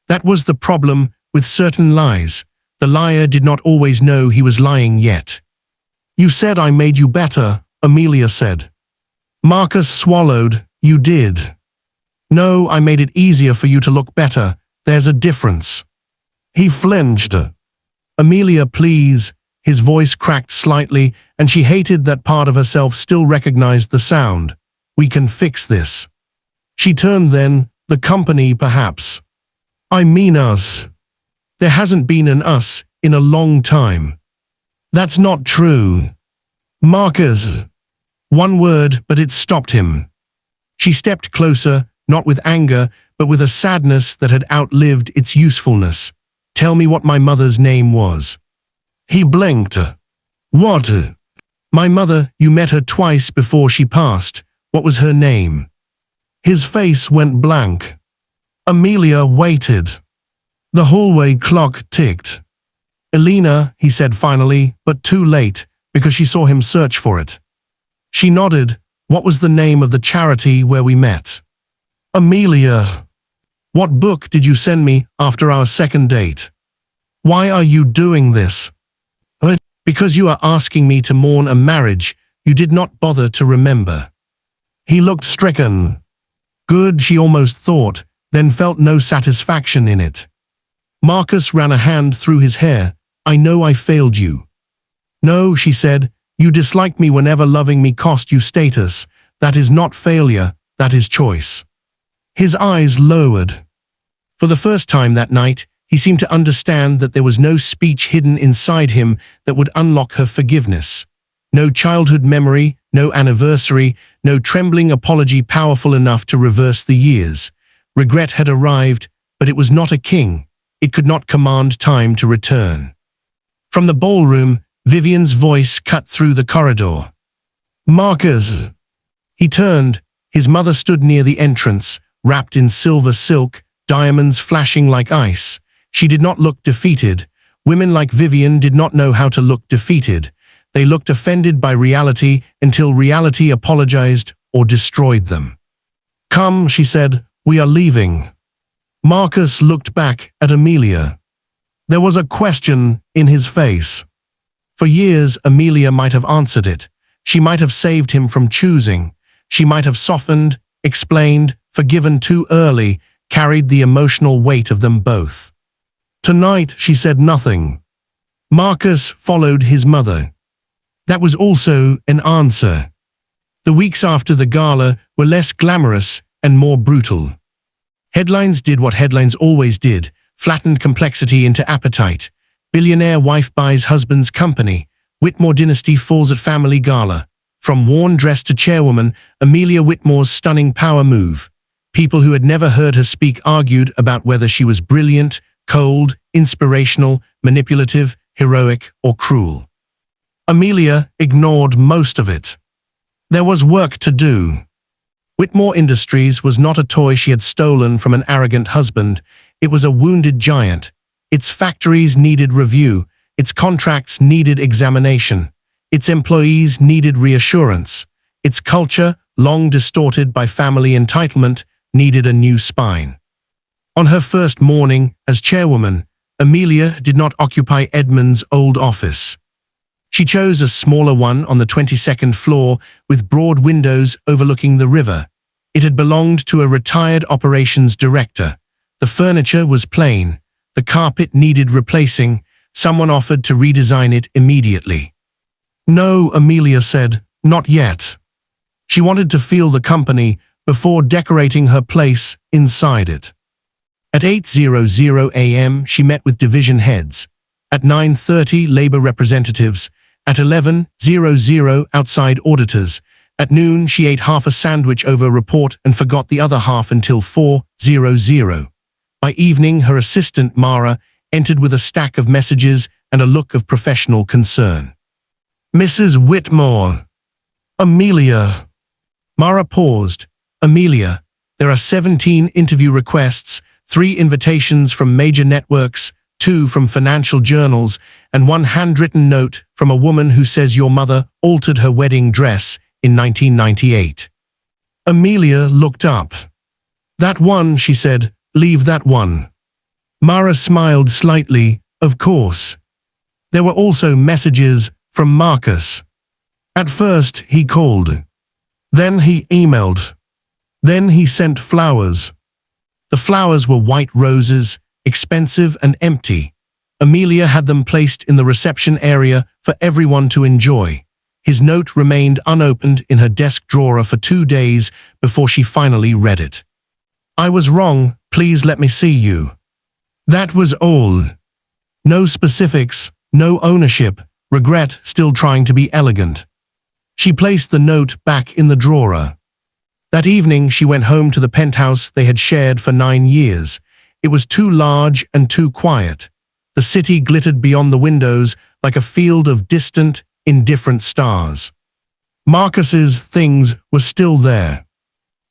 That was the problem with certain lies. The liar did not always know he was lying yet. You said I made you better, Amelia said. Marcus swallowed. You did. No, I made it easier for you to look better. There's a difference. He flinched. Amelia, please. His voice cracked slightly, and she hated that part of herself still recognized the sound. We can fix this. She turned then, the company perhaps. I mean us. There hasn't been an us in a long time. That's not true. Marcus. One word, but it stopped him. She stepped closer, not with anger, but with a sadness that had outlived its usefulness. Tell me what my mother's name was. He blinked. What? My mother, you met her twice before she passed. What was her name? His face went blank. Amelia waited. The hallway clock ticked. Elena, he said finally, but too late, because she saw him search for it. She nodded. What was the name of the charity where we met? Amelia. What book did you send me after our second date? Why are you doing this? Because you are asking me to mourn a marriage you did not bother to remember. He looked stricken. Good, she almost thought, then felt no satisfaction in it. Marcus ran a hand through his hair. I know I failed you. No, she said, you disliked me whenever loving me cost you status. That is not failure, that is choice. His eyes lowered. For the first time that night, he seemed to understand that there was no speech hidden inside him that would unlock her forgiveness. No childhood memory, no anniversary, no trembling apology powerful enough to reverse the years. Regret had arrived, but it was not a king. It could not command time to return. From the ballroom, Vivian's voice cut through the corridor. Marcus. He turned. His mother stood near the entrance, wrapped in silver silk, diamonds flashing like ice. She did not look defeated. Women like Vivian did not know how to look defeated. They looked offended by reality until reality apologized or destroyed them. Come, she said, we are leaving. Marcus looked back at Amelia. There was a question in his face. For years, Amelia might have answered it. She might have saved him from choosing. She might have softened, explained, forgiven too early, carried the emotional weight of them both. Tonight, she said nothing. Marcus followed his mother. That was also an answer. The weeks after the gala were less glamorous and more brutal. Headlines did what headlines always did, flattened complexity into appetite. Billionaire wife buys husband's company. Whitmore dynasty falls at family gala. From worn dress to chairwoman, Amelia Whitmore's stunning power move. People who had never heard her speak argued about whether she was brilliant, cold, inspirational, manipulative, heroic, or cruel. Amelia ignored most of it. There was work to do. Whitmore Industries was not a toy she had stolen from an arrogant husband. It was a wounded giant. Its factories needed review. Its contracts needed examination. Its employees needed reassurance. Its culture, long distorted by family entitlement, needed a new spine. On her first morning as chairwoman, Amelia did not occupy Edmund's old office. She chose a smaller one on the 22nd floor with broad windows overlooking the river. It had belonged to a retired operations director. The furniture was plain. The carpet needed replacing. Someone offered to redesign it immediately. No, Amelia said, not yet. She wanted to feel the company before decorating her place inside it. At 8:00 a.m. she met with division heads. At 9:30 labor representatives. At 11:00 outside auditors. At noon she ate half a sandwich over a report and forgot the other half until 4:00. By evening her assistant Mara entered with a stack of messages and a look of professional concern. Mrs. Whitmore. Amelia. Mara paused. Amelia, there are 17 interview requests, 3 invitations from major networks, 2 from financial journals, and 1 handwritten note from a woman who says your mother altered her wedding dress in 1998. Amelia looked up. That one, she said, leave that one. Mara smiled slightly, of course. There were also messages from Marcus. At first, he called. Then he emailed. Then he sent flowers. The flowers were white roses, expensive and empty. Amelia had them placed in the reception area for everyone to enjoy. His note remained unopened in her desk drawer for 2 days before she finally read it. "I was wrong, please let me see you." That was all. No specifics, no ownership, regret still trying to be elegant. She placed the note back in the drawer. That evening she went home to the penthouse they had shared for 9 years. It was too large and too quiet. The city glittered beyond the windows like a field of distant, indifferent stars. Marcus's things were still there.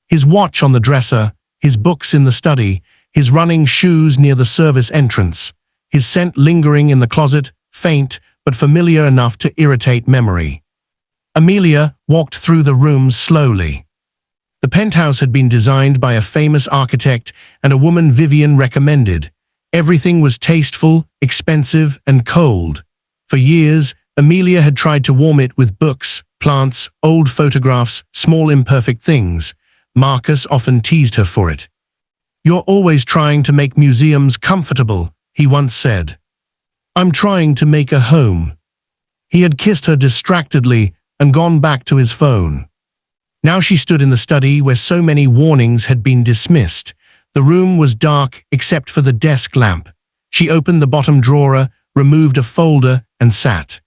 His watch on the dresser, his books in the study, his running shoes near the service entrance, his scent lingering in the closet, faint but familiar enough to irritate memory. Amelia walked through the rooms slowly. The penthouse had been designed by a famous architect and a woman Vivian recommended. Everything was tasteful, expensive, and cold. For years, Amelia had tried to warm it with books, plants, old photographs, small imperfect things. Marcus often teased her for it. "You're always trying to make museums comfortable," he once said. "I'm trying to make a home." He had kissed her distractedly and gone back to his phone. Now she stood in the study where so many warnings had been dismissed. The room was dark except for the desk lamp. She opened the bottom drawer, removed a folder, and sat.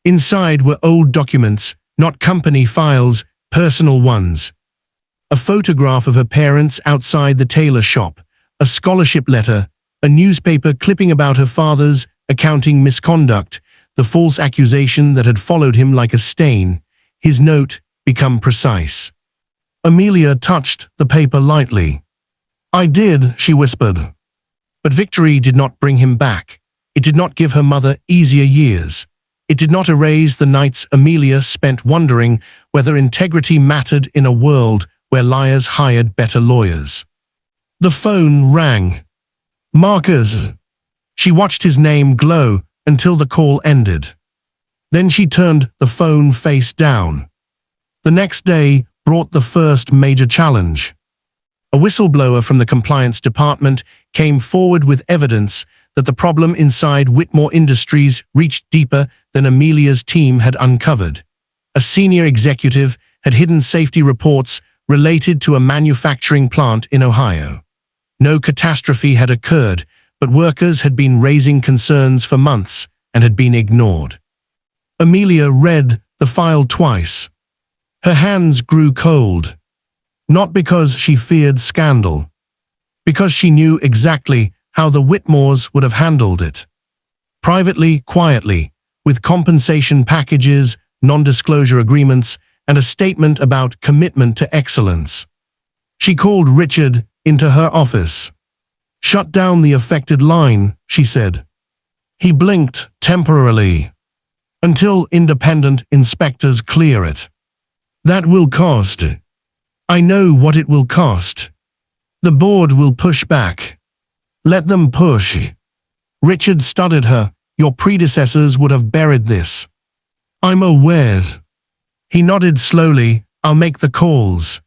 Inside were old documents, not company files, personal ones. A photograph of her parents outside the tailor shop, a scholarship letter, a newspaper clipping about her father's accounting misconduct, the false accusation that had followed him like a stain, his note become precise. Amelia touched the paper lightly. "I did," she whispered. But victory did not bring him back. It did not give her mother easier years. It did not erase the nights Amelia spent wondering whether integrity mattered in a world where liars hired better lawyers. The phone rang. "Marcus." She watched his name glow until the call ended. Then she turned the phone face down. The next day brought the first major challenge. A whistleblower from the compliance department came forward with evidence that the problem inside Whitmore Industries reached deeper than Amelia's team had uncovered. A senior executive had hidden safety reports related to a manufacturing plant in Ohio. No catastrophe had occurred, but workers had been raising concerns for months and had been ignored. Amelia read the file twice. Her hands grew cold. Not because she feared scandal, because she knew exactly how the Whitmores would have handled it. Privately, quietly, with compensation packages, non-disclosure agreements, and a statement about commitment to excellence. She called Richard into her office. "Shut down the affected line," she said. He blinked temporarily. "Until independent inspectors clear it." "That will cost." "I know what it will cost. The board will push back." "Let them push." Richard studied her. "Your predecessors would have buried this." "I'm aware." He nodded slowly. "I'll make the calls."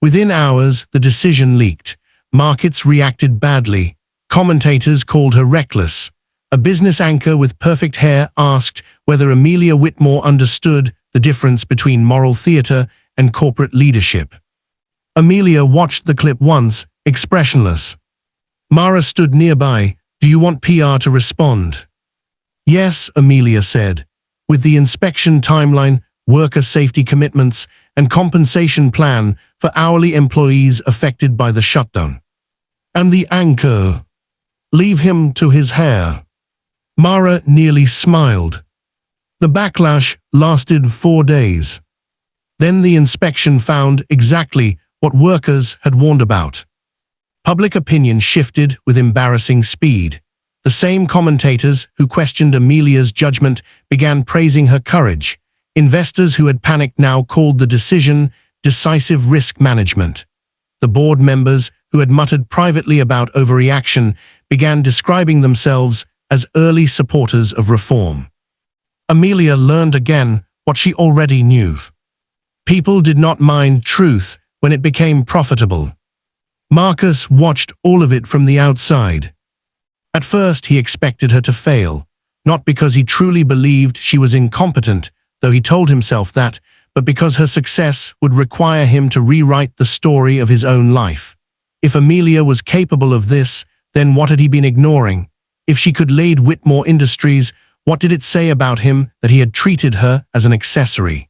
Within hours, the decision leaked. Markets reacted badly. Commentators called her reckless. A business anchor with perfect hair asked whether Amelia Whitmore understood the difference between moral theater and corporate leadership. Amelia watched the clip once, expressionless. Mara stood nearby. "Do you want PR to respond?" "Yes," Amelia said. "With the inspection timeline, worker safety commitments, and compensation plan for hourly employees affected by the shutdown." "And the anchor?" "Leave him to his hair." Mara nearly smiled. The backlash lasted 4 days. Then the inspection found exactly what workers had warned about. Public opinion shifted with embarrassing speed. The same commentators who questioned Amelia's judgment began praising her courage. Investors who had panicked now called the decision decisive risk management. The board members who had muttered privately about overreaction began describing themselves as early supporters of reform. Amelia learned again what she already knew. People did not mind truth when it became profitable. Marcus watched all of it from the outside. At first he expected her to fail, not because he truly believed she was incompetent, though he told himself that, but because her success would require him to rewrite the story of his own life. If Amelia was capable of this, then what had he been ignoring? If she could lead Whitmore Industries, what did it say about him that he had treated her as an accessory?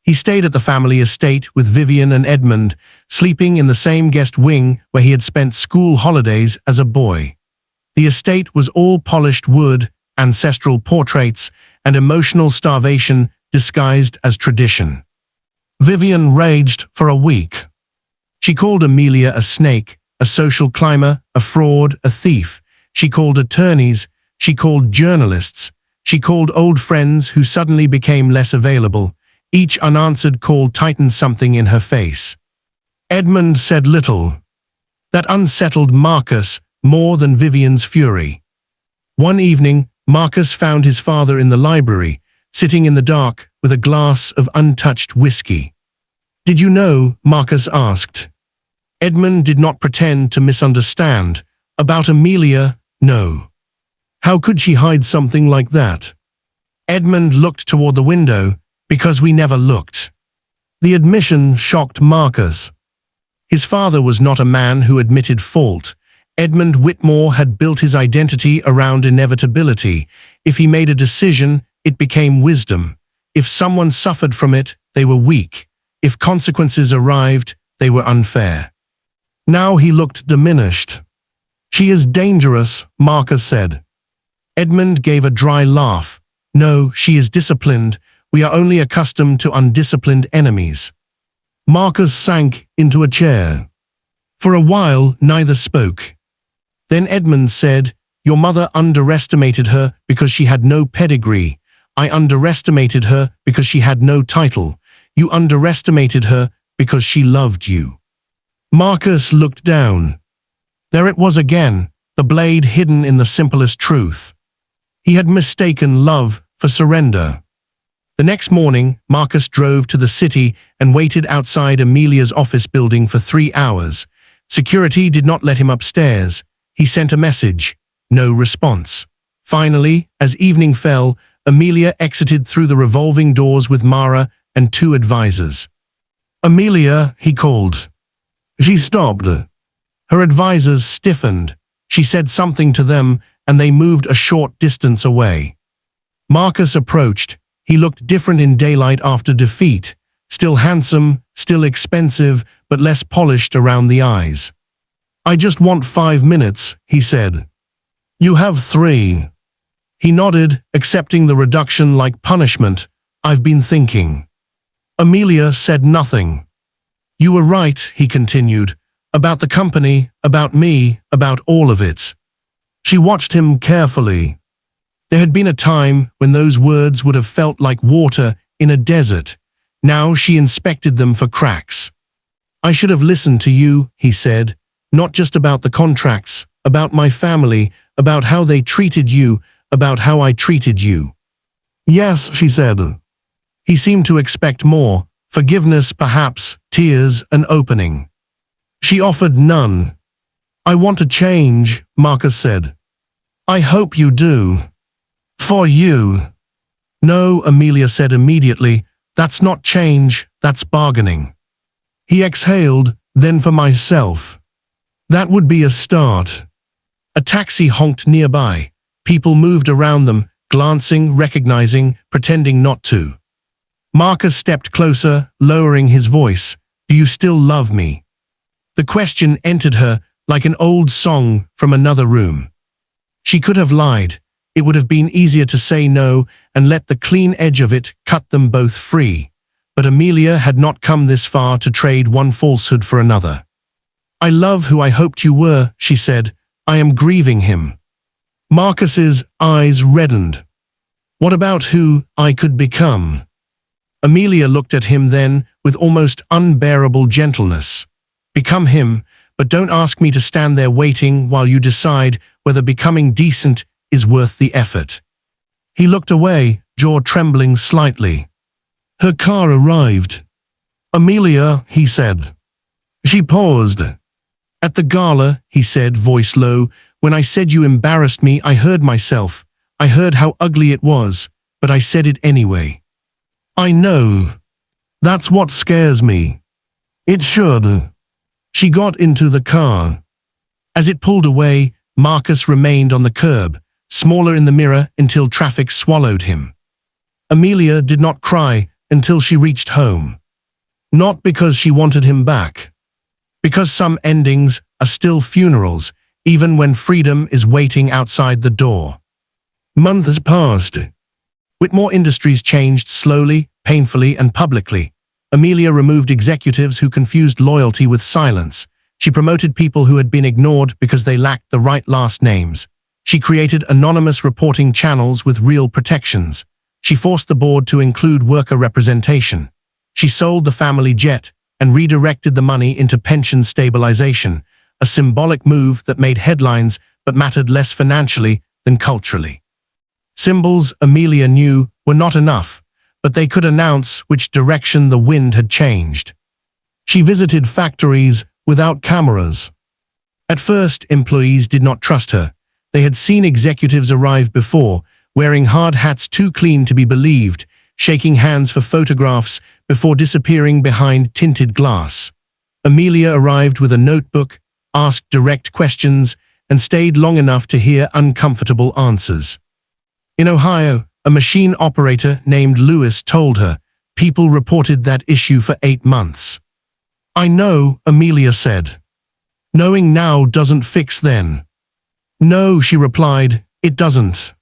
He stayed at the family estate with Vivian and Edmund, sleeping in the same guest wing where he had spent school holidays as a boy. The estate was all polished wood, ancestral portraits, and emotional starvation disguised as tradition. Vivian raged for a week. She called Amelia a snake, a social climber, a fraud, a thief. She called attorneys, she called journalists, she called old friends who suddenly became less available. Each unanswered call tightened something in her face. Edmund said little. That unsettled Marcus more than Vivian's fury. One evening, Marcus found his father in the library, sitting in the dark with a glass of untouched whiskey. "Did you know?" Marcus asked. Edmund did not pretend to misunderstand. About Amelia, no. How could she hide something like that? Edmund looked toward the window, because we never looked. The admission shocked Marcus. His father was not a man who admitted fault. Edmund Whitmore had built his identity around inevitability. If he made a decision, it became wisdom. If someone suffered from it, they were weak. If consequences arrived, they were unfair. Now he looked diminished. "She is dangerous," Marcus said. Edmund gave a dry laugh. "No, she is disciplined. We are only accustomed to undisciplined enemies." Marcus sank into a chair. For a while, neither spoke. Then Edmund said, "Your mother underestimated her because she had no pedigree. I underestimated her because she had no title. You underestimated her because she loved you." Marcus looked down. There it was again, the blade hidden in the simplest truth. He had mistaken love for surrender. The next morning, Marcus drove to the city and waited outside Amelia's office building for 3 hours. Security did not let him upstairs. He sent a message. No response. Finally, as evening fell, Amelia exited through the revolving doors with Mara and 2 advisors. "Amelia," he called. She stopped. Her advisors stiffened. She said something to them, and they moved a short distance away. Marcus approached. He looked different in daylight after defeat. Still handsome, still expensive, but less polished around the eyes. "I just want 5 minutes," he said. "You have 3. He nodded, accepting the reduction like punishment. "I've been thinking." Amelia said nothing. "You were right," he continued, "about the company, about me, about all of it." She watched him carefully. There had been a time when those words would have felt like water in a desert. Now she inspected them for cracks. "I should have listened to you," he said, "not just about the contracts, about my family, about how they treated you, about how I treated you." "Yes," she said. He seemed to expect more. Forgiveness, perhaps, tears, an opening. She offered none. "I want to change," Marcus said. "I hope you do. For you." "No," Amelia said immediately. "That's not change, that's bargaining." He exhaled, "Then for myself." That would be a start. A taxi honked nearby. People moved around them, glancing, recognizing, pretending not to. Marcus stepped closer, lowering his voice. "Do you still love me?" The question entered her like an old song from another room. She could have lied. It would have been easier to say no and let the clean edge of it cut them both free. But Amelia had not come this far to trade one falsehood for another. "I love who I hoped you were," she said. "I am grieving him." Marcus's eyes reddened. "What about who I could become?" Amelia looked at him then with almost unbearable gentleness. "Become him, but don't ask me to stand there waiting while you decide whether becoming decent is worth the effort." He looked away, jaw trembling slightly. Her car arrived. "Amelia," he said. She paused. At the gala, he said, voice low, when I said you embarrassed me, I heard myself. I heard how ugly it was, but I said it anyway. I know. That's what scares me. It should. She got into the car. As it pulled away, Marcus remained on the curb, smaller in the mirror until traffic swallowed him. Amelia did not cry until she reached home. Not because she wanted him back. Because some endings are still funerals, even when freedom is waiting outside the door. Months passed. Whitmore Industries changed slowly, painfully, and publicly. Amelia removed executives who confused loyalty with silence. She promoted people who had been ignored because they lacked the right last names. She created anonymous reporting channels with real protections. She forced the board to include worker representation. She sold the family jet and redirected the money into pension stabilization, a symbolic move that made headlines but mattered less financially than culturally. Symbols, Amelia knew, were not enough, but they could announce which direction the wind had changed. She visited factories without cameras. At first, employees did not trust her. They had seen executives arrive before, wearing hard hats too clean to be believed, shaking hands for photographs before disappearing behind tinted glass. Amelia arrived with a notebook, asked direct questions, and stayed long enough to hear uncomfortable answers. In Ohio, a machine operator named Lewis told her, people reported that issue for 8 months. I know, Amelia said. Knowing now doesn't fix then. No, she replied, it doesn't.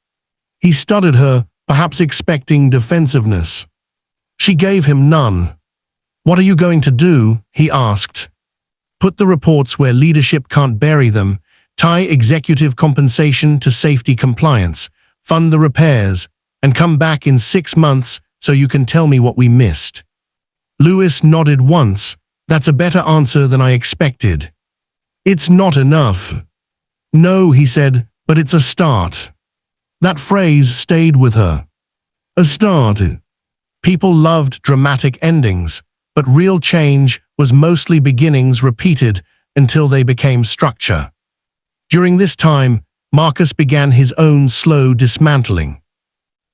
He studied her, perhaps expecting defensiveness. She gave him none. What are you going to do? He asked. Put the reports where leadership can't bury them, tie executive compensation to safety compliance, fund the repairs, and come back in 6 months so you can tell me what we missed. Lewis nodded once. That's a better answer than I expected. It's not enough. No, he said, but it's a start. That phrase stayed with her. A start. People loved dramatic endings, but real change was mostly beginnings repeated until they became structure. During this time, Marcus began his own slow dismantling.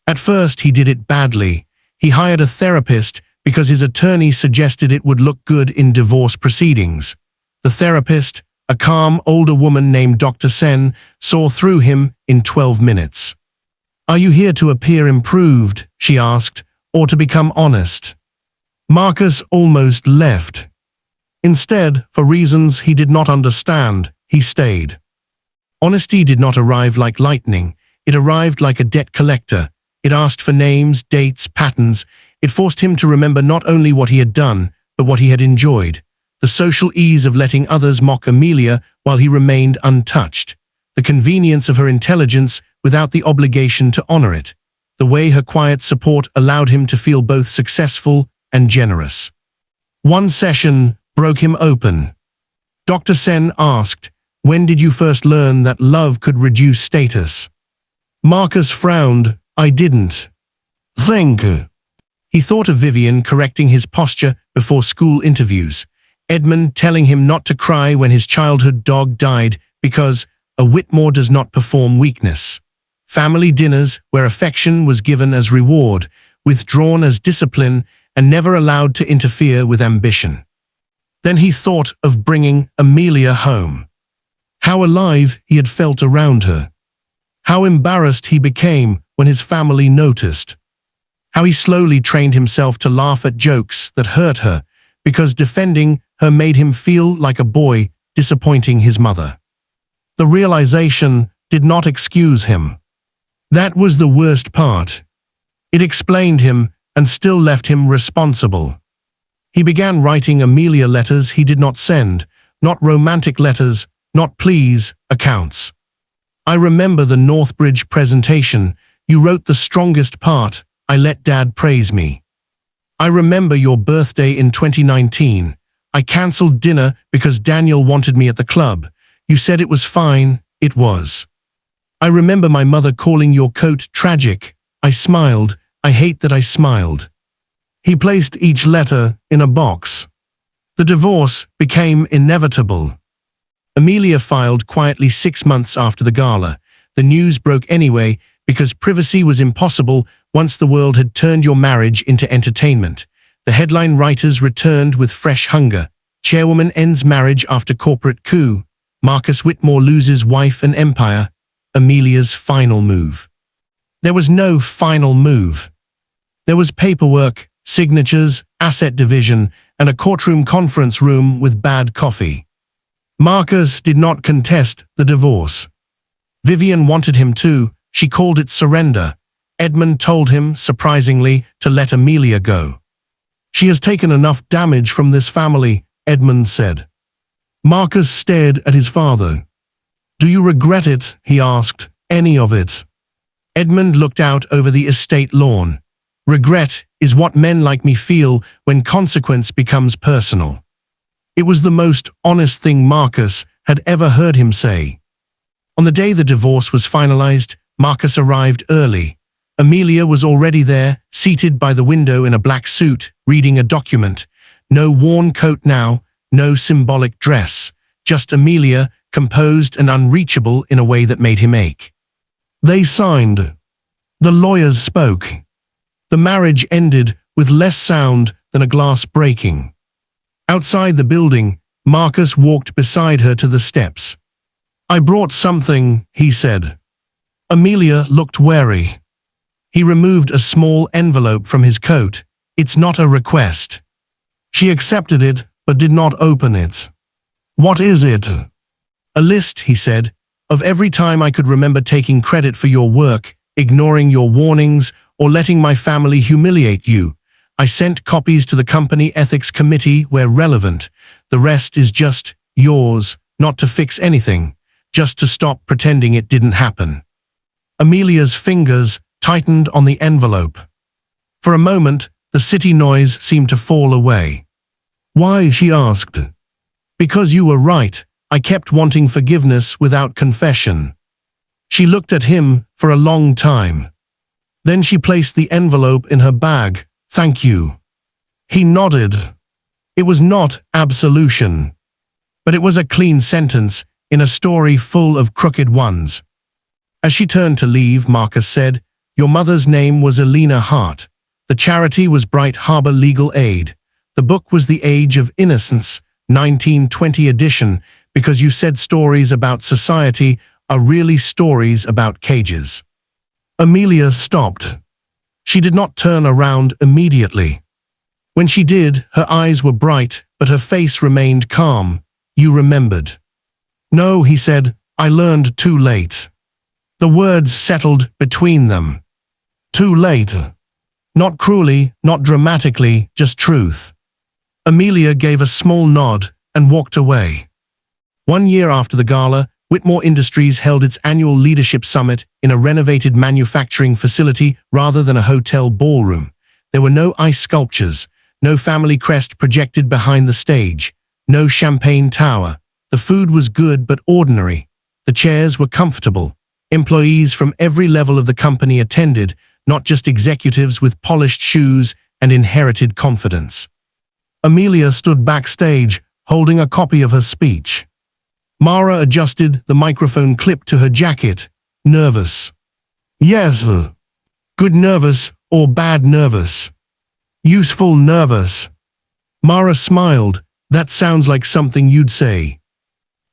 At first, he did it badly. He hired a therapist because his attorney suggested it would look good in divorce proceedings. The therapist, a calm older woman named Dr. Sen, saw through him in 12 minutes. Are you here to appear improved, she asked, or to become honest? Marcus almost left. Instead, for reasons he did not understand, he stayed. Honesty did not arrive like lightning. It arrived like a debt collector. It asked for names, dates, patterns. It forced him to remember not only what he had done, but what he had enjoyed. The social ease of letting others mock Amelia while he remained untouched. The convenience of her intelligence without the obligation to honor it. The way her quiet support allowed him to feel both successful and generous. One session broke him open. Dr. Sen asked, when did you first learn that love could reduce status? Marcus frowned. I didn't. Think. He thought of Vivian correcting his posture before school interviews. Edmund telling him not to cry when his childhood dog died because a Whitmore does not perform weakness. Family dinners where affection was given as reward, withdrawn as discipline, and never allowed to interfere with ambition. Then he thought of bringing Amelia home. How alive he had felt around her. How embarrassed he became when his family noticed. How he slowly trained himself to laugh at jokes that hurt her, because defending her made him feel like a boy disappointing his mother. The realization did not excuse him. That was the worst part. It explained him and still left him responsible. He began writing Amelia letters he did not send, not romantic letters, not pleas, accounts. I remember the Northbridge presentation. You wrote the strongest part. I let Dad praise me. I remember your birthday in 2019. I cancelled dinner because Daniel wanted me at the club. You said it was fine. It was. I remember my mother calling your coat tragic. I smiled. I hate that I smiled. He placed each letter in a box. The divorce became inevitable. Amelia filed quietly 6 months after the gala. The news broke anyway because privacy was impossible once the world had turned your marriage into entertainment. The headline writers returned with fresh hunger. Chairwoman ends marriage after corporate coup. Marcus Whitmore loses wife and empire. Amelia's final move. There was no final move. There was paperwork, signatures, asset division, and a courtroom conference room with bad coffee. Marcus did not contest the divorce. Vivian wanted him to. She called it surrender. Edmund told him, surprisingly, to let Amelia go. She has taken enough damage from this family, Edmund said. Marcus stared at his father. Do you regret it? He asked. Any of it? Edmund looked out over the estate lawn. Regret is what men like me feel when consequence becomes personal. It was the most honest thing Marcus had ever heard him say. On the day the divorce was finalized, Marcus arrived early. Amelia was already there, seated by the window in a black suit, reading a document. No worn coat now, no symbolic dress, just Amelia, composed and unreachable in a way that made him ache. They signed. The lawyers spoke. The marriage ended with less sound than a glass breaking. Outside the building, Marcus walked beside her to the steps. I brought something, he said. Amelia looked wary. He removed a small envelope from his coat. It's not a request. She accepted it, but did not open it. What is it? A list, he said, of every time I could remember taking credit for your work, ignoring your warnings, or letting my family humiliate you. I sent copies to the company ethics committee where relevant. The rest is just yours, not to fix anything, just to stop pretending it didn't happen. Amelia's fingers tightened on the envelope. For a moment, the city noise seemed to fall away. Why? She asked. Because you were right. I kept wanting forgiveness without confession. She looked at him for a long time. Then she placed the envelope in her bag. Thank you. He nodded. It was not absolution, but it was a clean sentence in a story full of crooked ones. As she turned to leave, Marcus said, Your mother's name was Elena Hart. The charity was Bright Harbor Legal Aid. The book was The Age of Innocence, 1920 edition, because you said stories about society are really stories about cages. Amelia stopped. She did not turn around immediately. When she did, her eyes were bright, but her face remained calm. You remembered. No, he said, I learned too late. The words settled between them. Too late. Not cruelly, not dramatically, just truth. Amelia gave a small nod and walked away. 1 year after the gala, Whitmore Industries held its annual leadership summit in a renovated manufacturing facility rather than a hotel ballroom. There were no ice sculptures, no family crest projected behind the stage, no champagne tower. The food was good but ordinary. The chairs were comfortable. Employees from every level of the company attended, not just executives with polished shoes and inherited confidence. Amelia stood backstage, holding a copy of her speech. Mara adjusted the microphone clip to her jacket. Nervous. Yes. Good nervous or bad nervous? Useful nervous. Mara smiled. That sounds like something you'd say.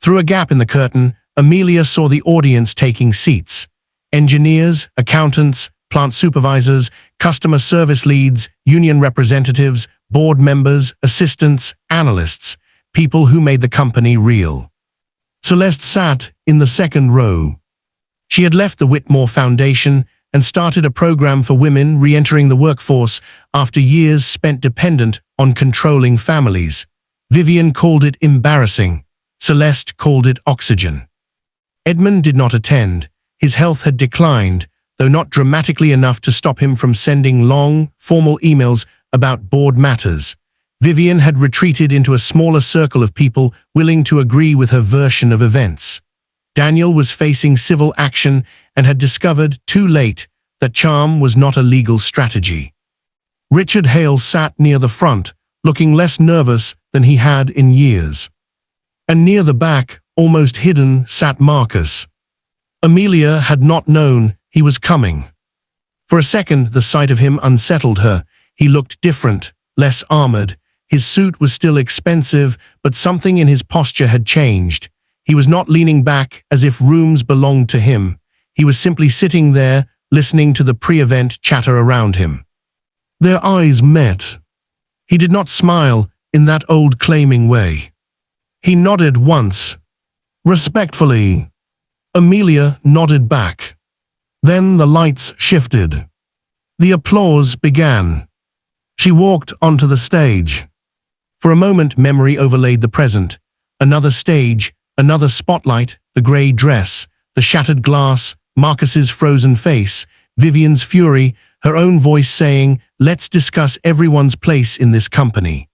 Through a gap in the curtain, Amelia saw the audience taking seats. Engineers, accountants, plant supervisors, customer service leads, union representatives, board members, assistants, analysts, people who made the company real. Celeste sat in the second row. She had left the Whitmore Foundation and started a program for women re-entering the workforce after years spent dependent on controlling families. Vivian called it embarrassing. Celeste called it oxygen. Edmund did not attend. His health had declined, though not dramatically enough to stop him from sending long, formal emails about board matters. Vivian had retreated into a smaller circle of people willing to agree with her version of events. Daniel was facing civil action and had discovered, too late, that charm was not a legal strategy. Richard Hale sat near the front, looking less nervous than he had in years. And near the back, almost hidden, sat Marcus. Amelia had not known he was coming. For a second, the sight of him unsettled her. He looked different, less armored. His suit was still expensive, but something in his posture had changed. He was not leaning back as if rooms belonged to him. He was simply sitting there, listening to the pre-event chatter around him. Their eyes met. He did not smile in that old claiming way. He nodded once. Respectfully. Amelia nodded back. Then the lights shifted. The applause began. She walked onto the stage. For a moment, memory overlaid the present. Another stage, another spotlight, the grey dress, the shattered glass, Marcus's frozen face, Vivian's fury, her own voice saying, "Let's discuss everyone's place in this company."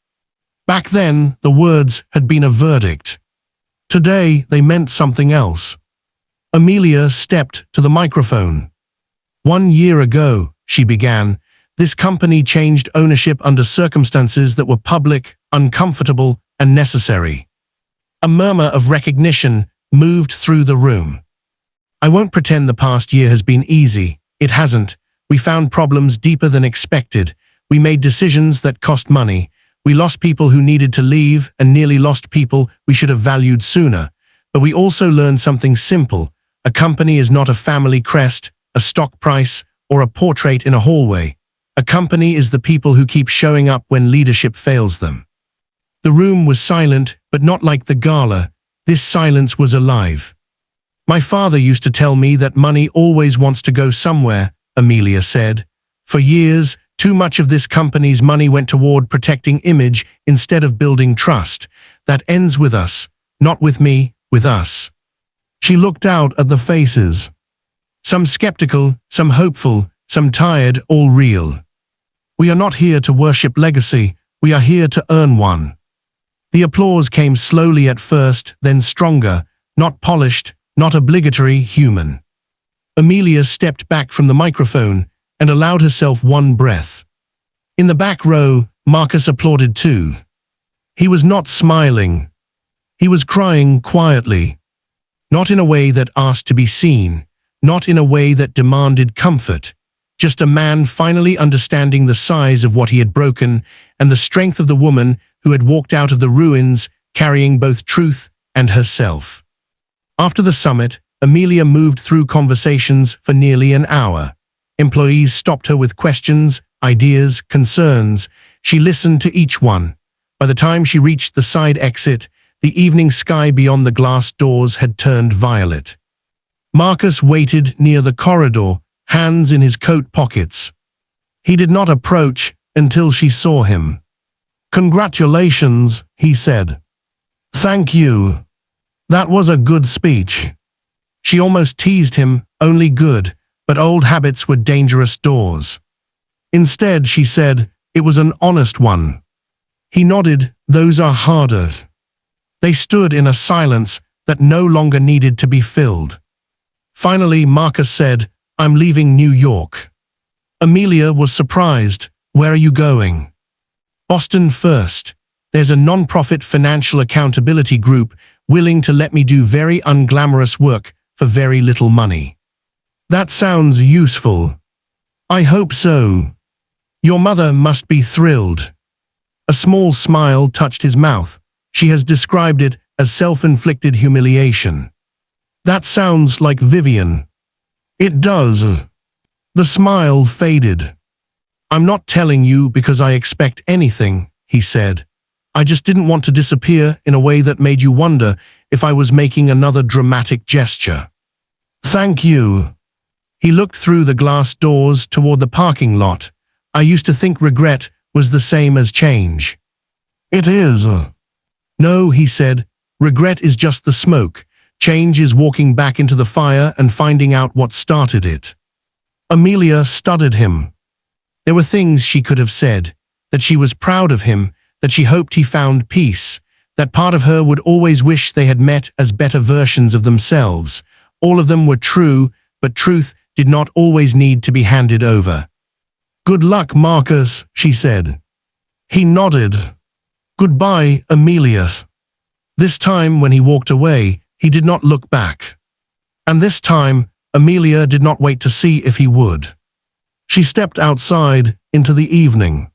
Back then, the words had been a verdict. Today, they meant something else. Amelia stepped to the microphone. 1 year ago, she began, this company changed ownership under circumstances that were public, uncomfortable, and necessary. A murmur of recognition moved through the room. I won't pretend the past year has been easy. It hasn't. We found problems deeper than expected. We made decisions that cost money. We lost people who needed to leave and nearly lost people we should have valued sooner. But we also learned something simple. A company is not a family crest, a stock price, or a portrait in a hallway. A company is the people who keep showing up when leadership fails them. The room was silent, but not like the gala. This silence was alive. My father used to tell me that money always wants to go somewhere, Amelia said. For years, too much of this company's money went toward protecting image instead of building trust. That ends with us, not with me, with us. She looked out at the faces. Some skeptical, some hopeful, some tired, all real. We are not here to worship legacy, we are here to earn one. The applause came slowly at first, then stronger, not polished, not obligatory, human. Amelia stepped back from the microphone and allowed herself one breath. In the back row, Marcus applauded too. He was not smiling. He was crying quietly. Not in a way that asked to be seen, not in a way that demanded comfort. Just a man finally understanding the size of what he had broken and the strength of the woman who had walked out of the ruins carrying both truth and herself. After the summit, Amelia moved through conversations for nearly an hour. Employees stopped her with questions, ideas, concerns. She listened to each one. By the time she reached the side exit, the evening sky beyond the glass doors had turned violet. Marcus waited near the corridor, hands in his coat pockets. He did not approach until she saw him. "Congratulations," he said. "Thank you. That was a good speech." She almost teased him, only good, but old habits were dangerous doors. Instead, she said, "It was an honest one." He nodded, "Those are harder." They stood in a silence that no longer needed to be filled. Finally, Marcus said, "I'm leaving New York." Amelia was surprised. "Where are you going?" "Boston first. There's a non-profit financial accountability group willing to let me do very unglamorous work for very little money." "That sounds useful." "I hope so. Your mother must be thrilled." A small smile touched his mouth. She has described it as self-inflicted humiliation. "That sounds like Vivian." "It does." The smile faded. "I'm not telling you because I expect anything," he said. "I just didn't want to disappear in a way that made you wonder if I was making another dramatic gesture." "Thank you." He looked through the glass doors toward the parking lot. "I used to think regret was the same as change." "It is." "No," he said. "Regret is just the smoke. Change is walking back into the fire and finding out what started it." Amelia studied him. There were things she could have said, that she was proud of him, that she hoped he found peace, that part of her would always wish they had met as better versions of themselves. All of them were true, but truth did not always need to be handed over. "Good luck, Marcus," she said. He nodded. Goodbye, Amelia. This time when he walked away, he did not look back. And this time, Amelia did not wait to see if he would. She stepped outside into the evening.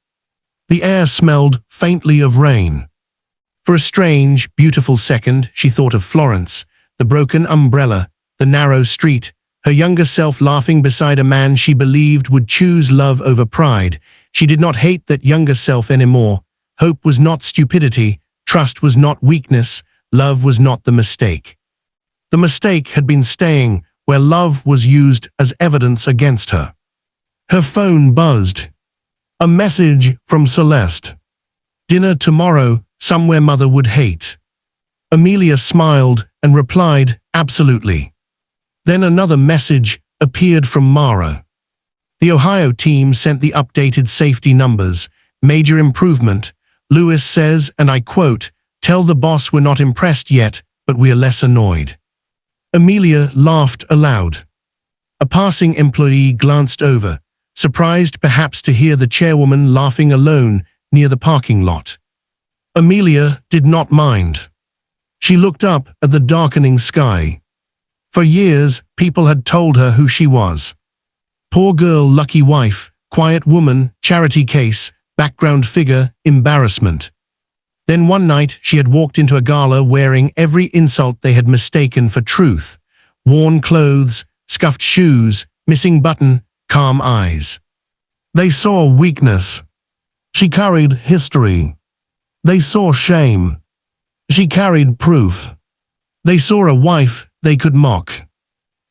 The air smelled faintly of rain. For a strange, beautiful second, she thought of Florence, the broken umbrella, the narrow street, her younger self laughing beside a man she believed would choose love over pride. She did not hate that younger self anymore. Hope was not stupidity, trust was not weakness, love was not the mistake. The mistake had been staying where love was used as evidence against her. Her phone buzzed. A message from Celeste. Dinner tomorrow, somewhere mother would hate. Amelia smiled and replied, absolutely. Then another message appeared from Mara. The Ohio team sent the updated safety numbers. Major improvement. Lewis says, and I quote, tell the boss we're not impressed yet, but we're less annoyed. Amelia laughed aloud. A passing employee glanced over, surprised perhaps to hear the chairwoman laughing alone near the parking lot. Amelia did not mind. She looked up at the darkening sky. For years, people had told her who she was. Poor girl, lucky wife, quiet woman, charity case, background figure, embarrassment. Then one night she had walked into a gala wearing every insult they had mistaken for truth. Worn clothes, scuffed shoes, missing button, calm eyes. They saw weakness. She carried history. They saw shame. She carried proof. They saw a wife they could mock.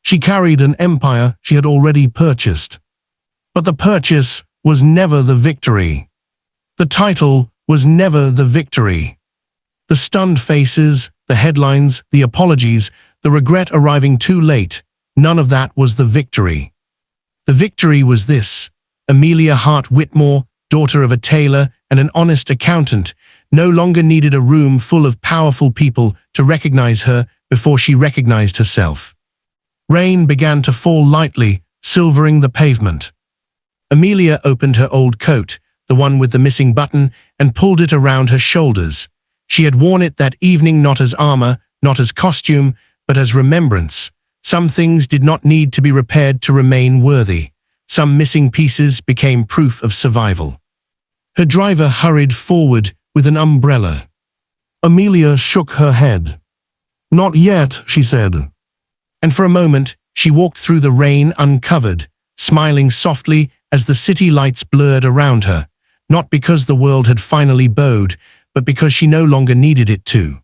She carried an empire she had already purchased. But the purchase was never the victory. The title was never the victory. The stunned faces, the headlines, the apologies, the regret arriving too late, none of that was the victory. The victory was this: Amelia Hart Whitmore, daughter of a tailor and an honest accountant, no longer needed a room full of powerful people to recognize her before she recognized herself. Rain began to fall lightly, silvering the pavement. Amelia opened her old coat, the one with the missing button, and pulled it around her shoulders. She had worn it that evening not as armor, not as costume, but as remembrance. Some things did not need to be repaired to remain worthy. Some missing pieces became proof of survival. Her driver hurried forward with an umbrella. Amelia shook her head. Not yet, she said. And for a moment, she walked through the rain uncovered, smiling softly as the city lights blurred around her, not because the world had finally bowed, but because she no longer needed it to.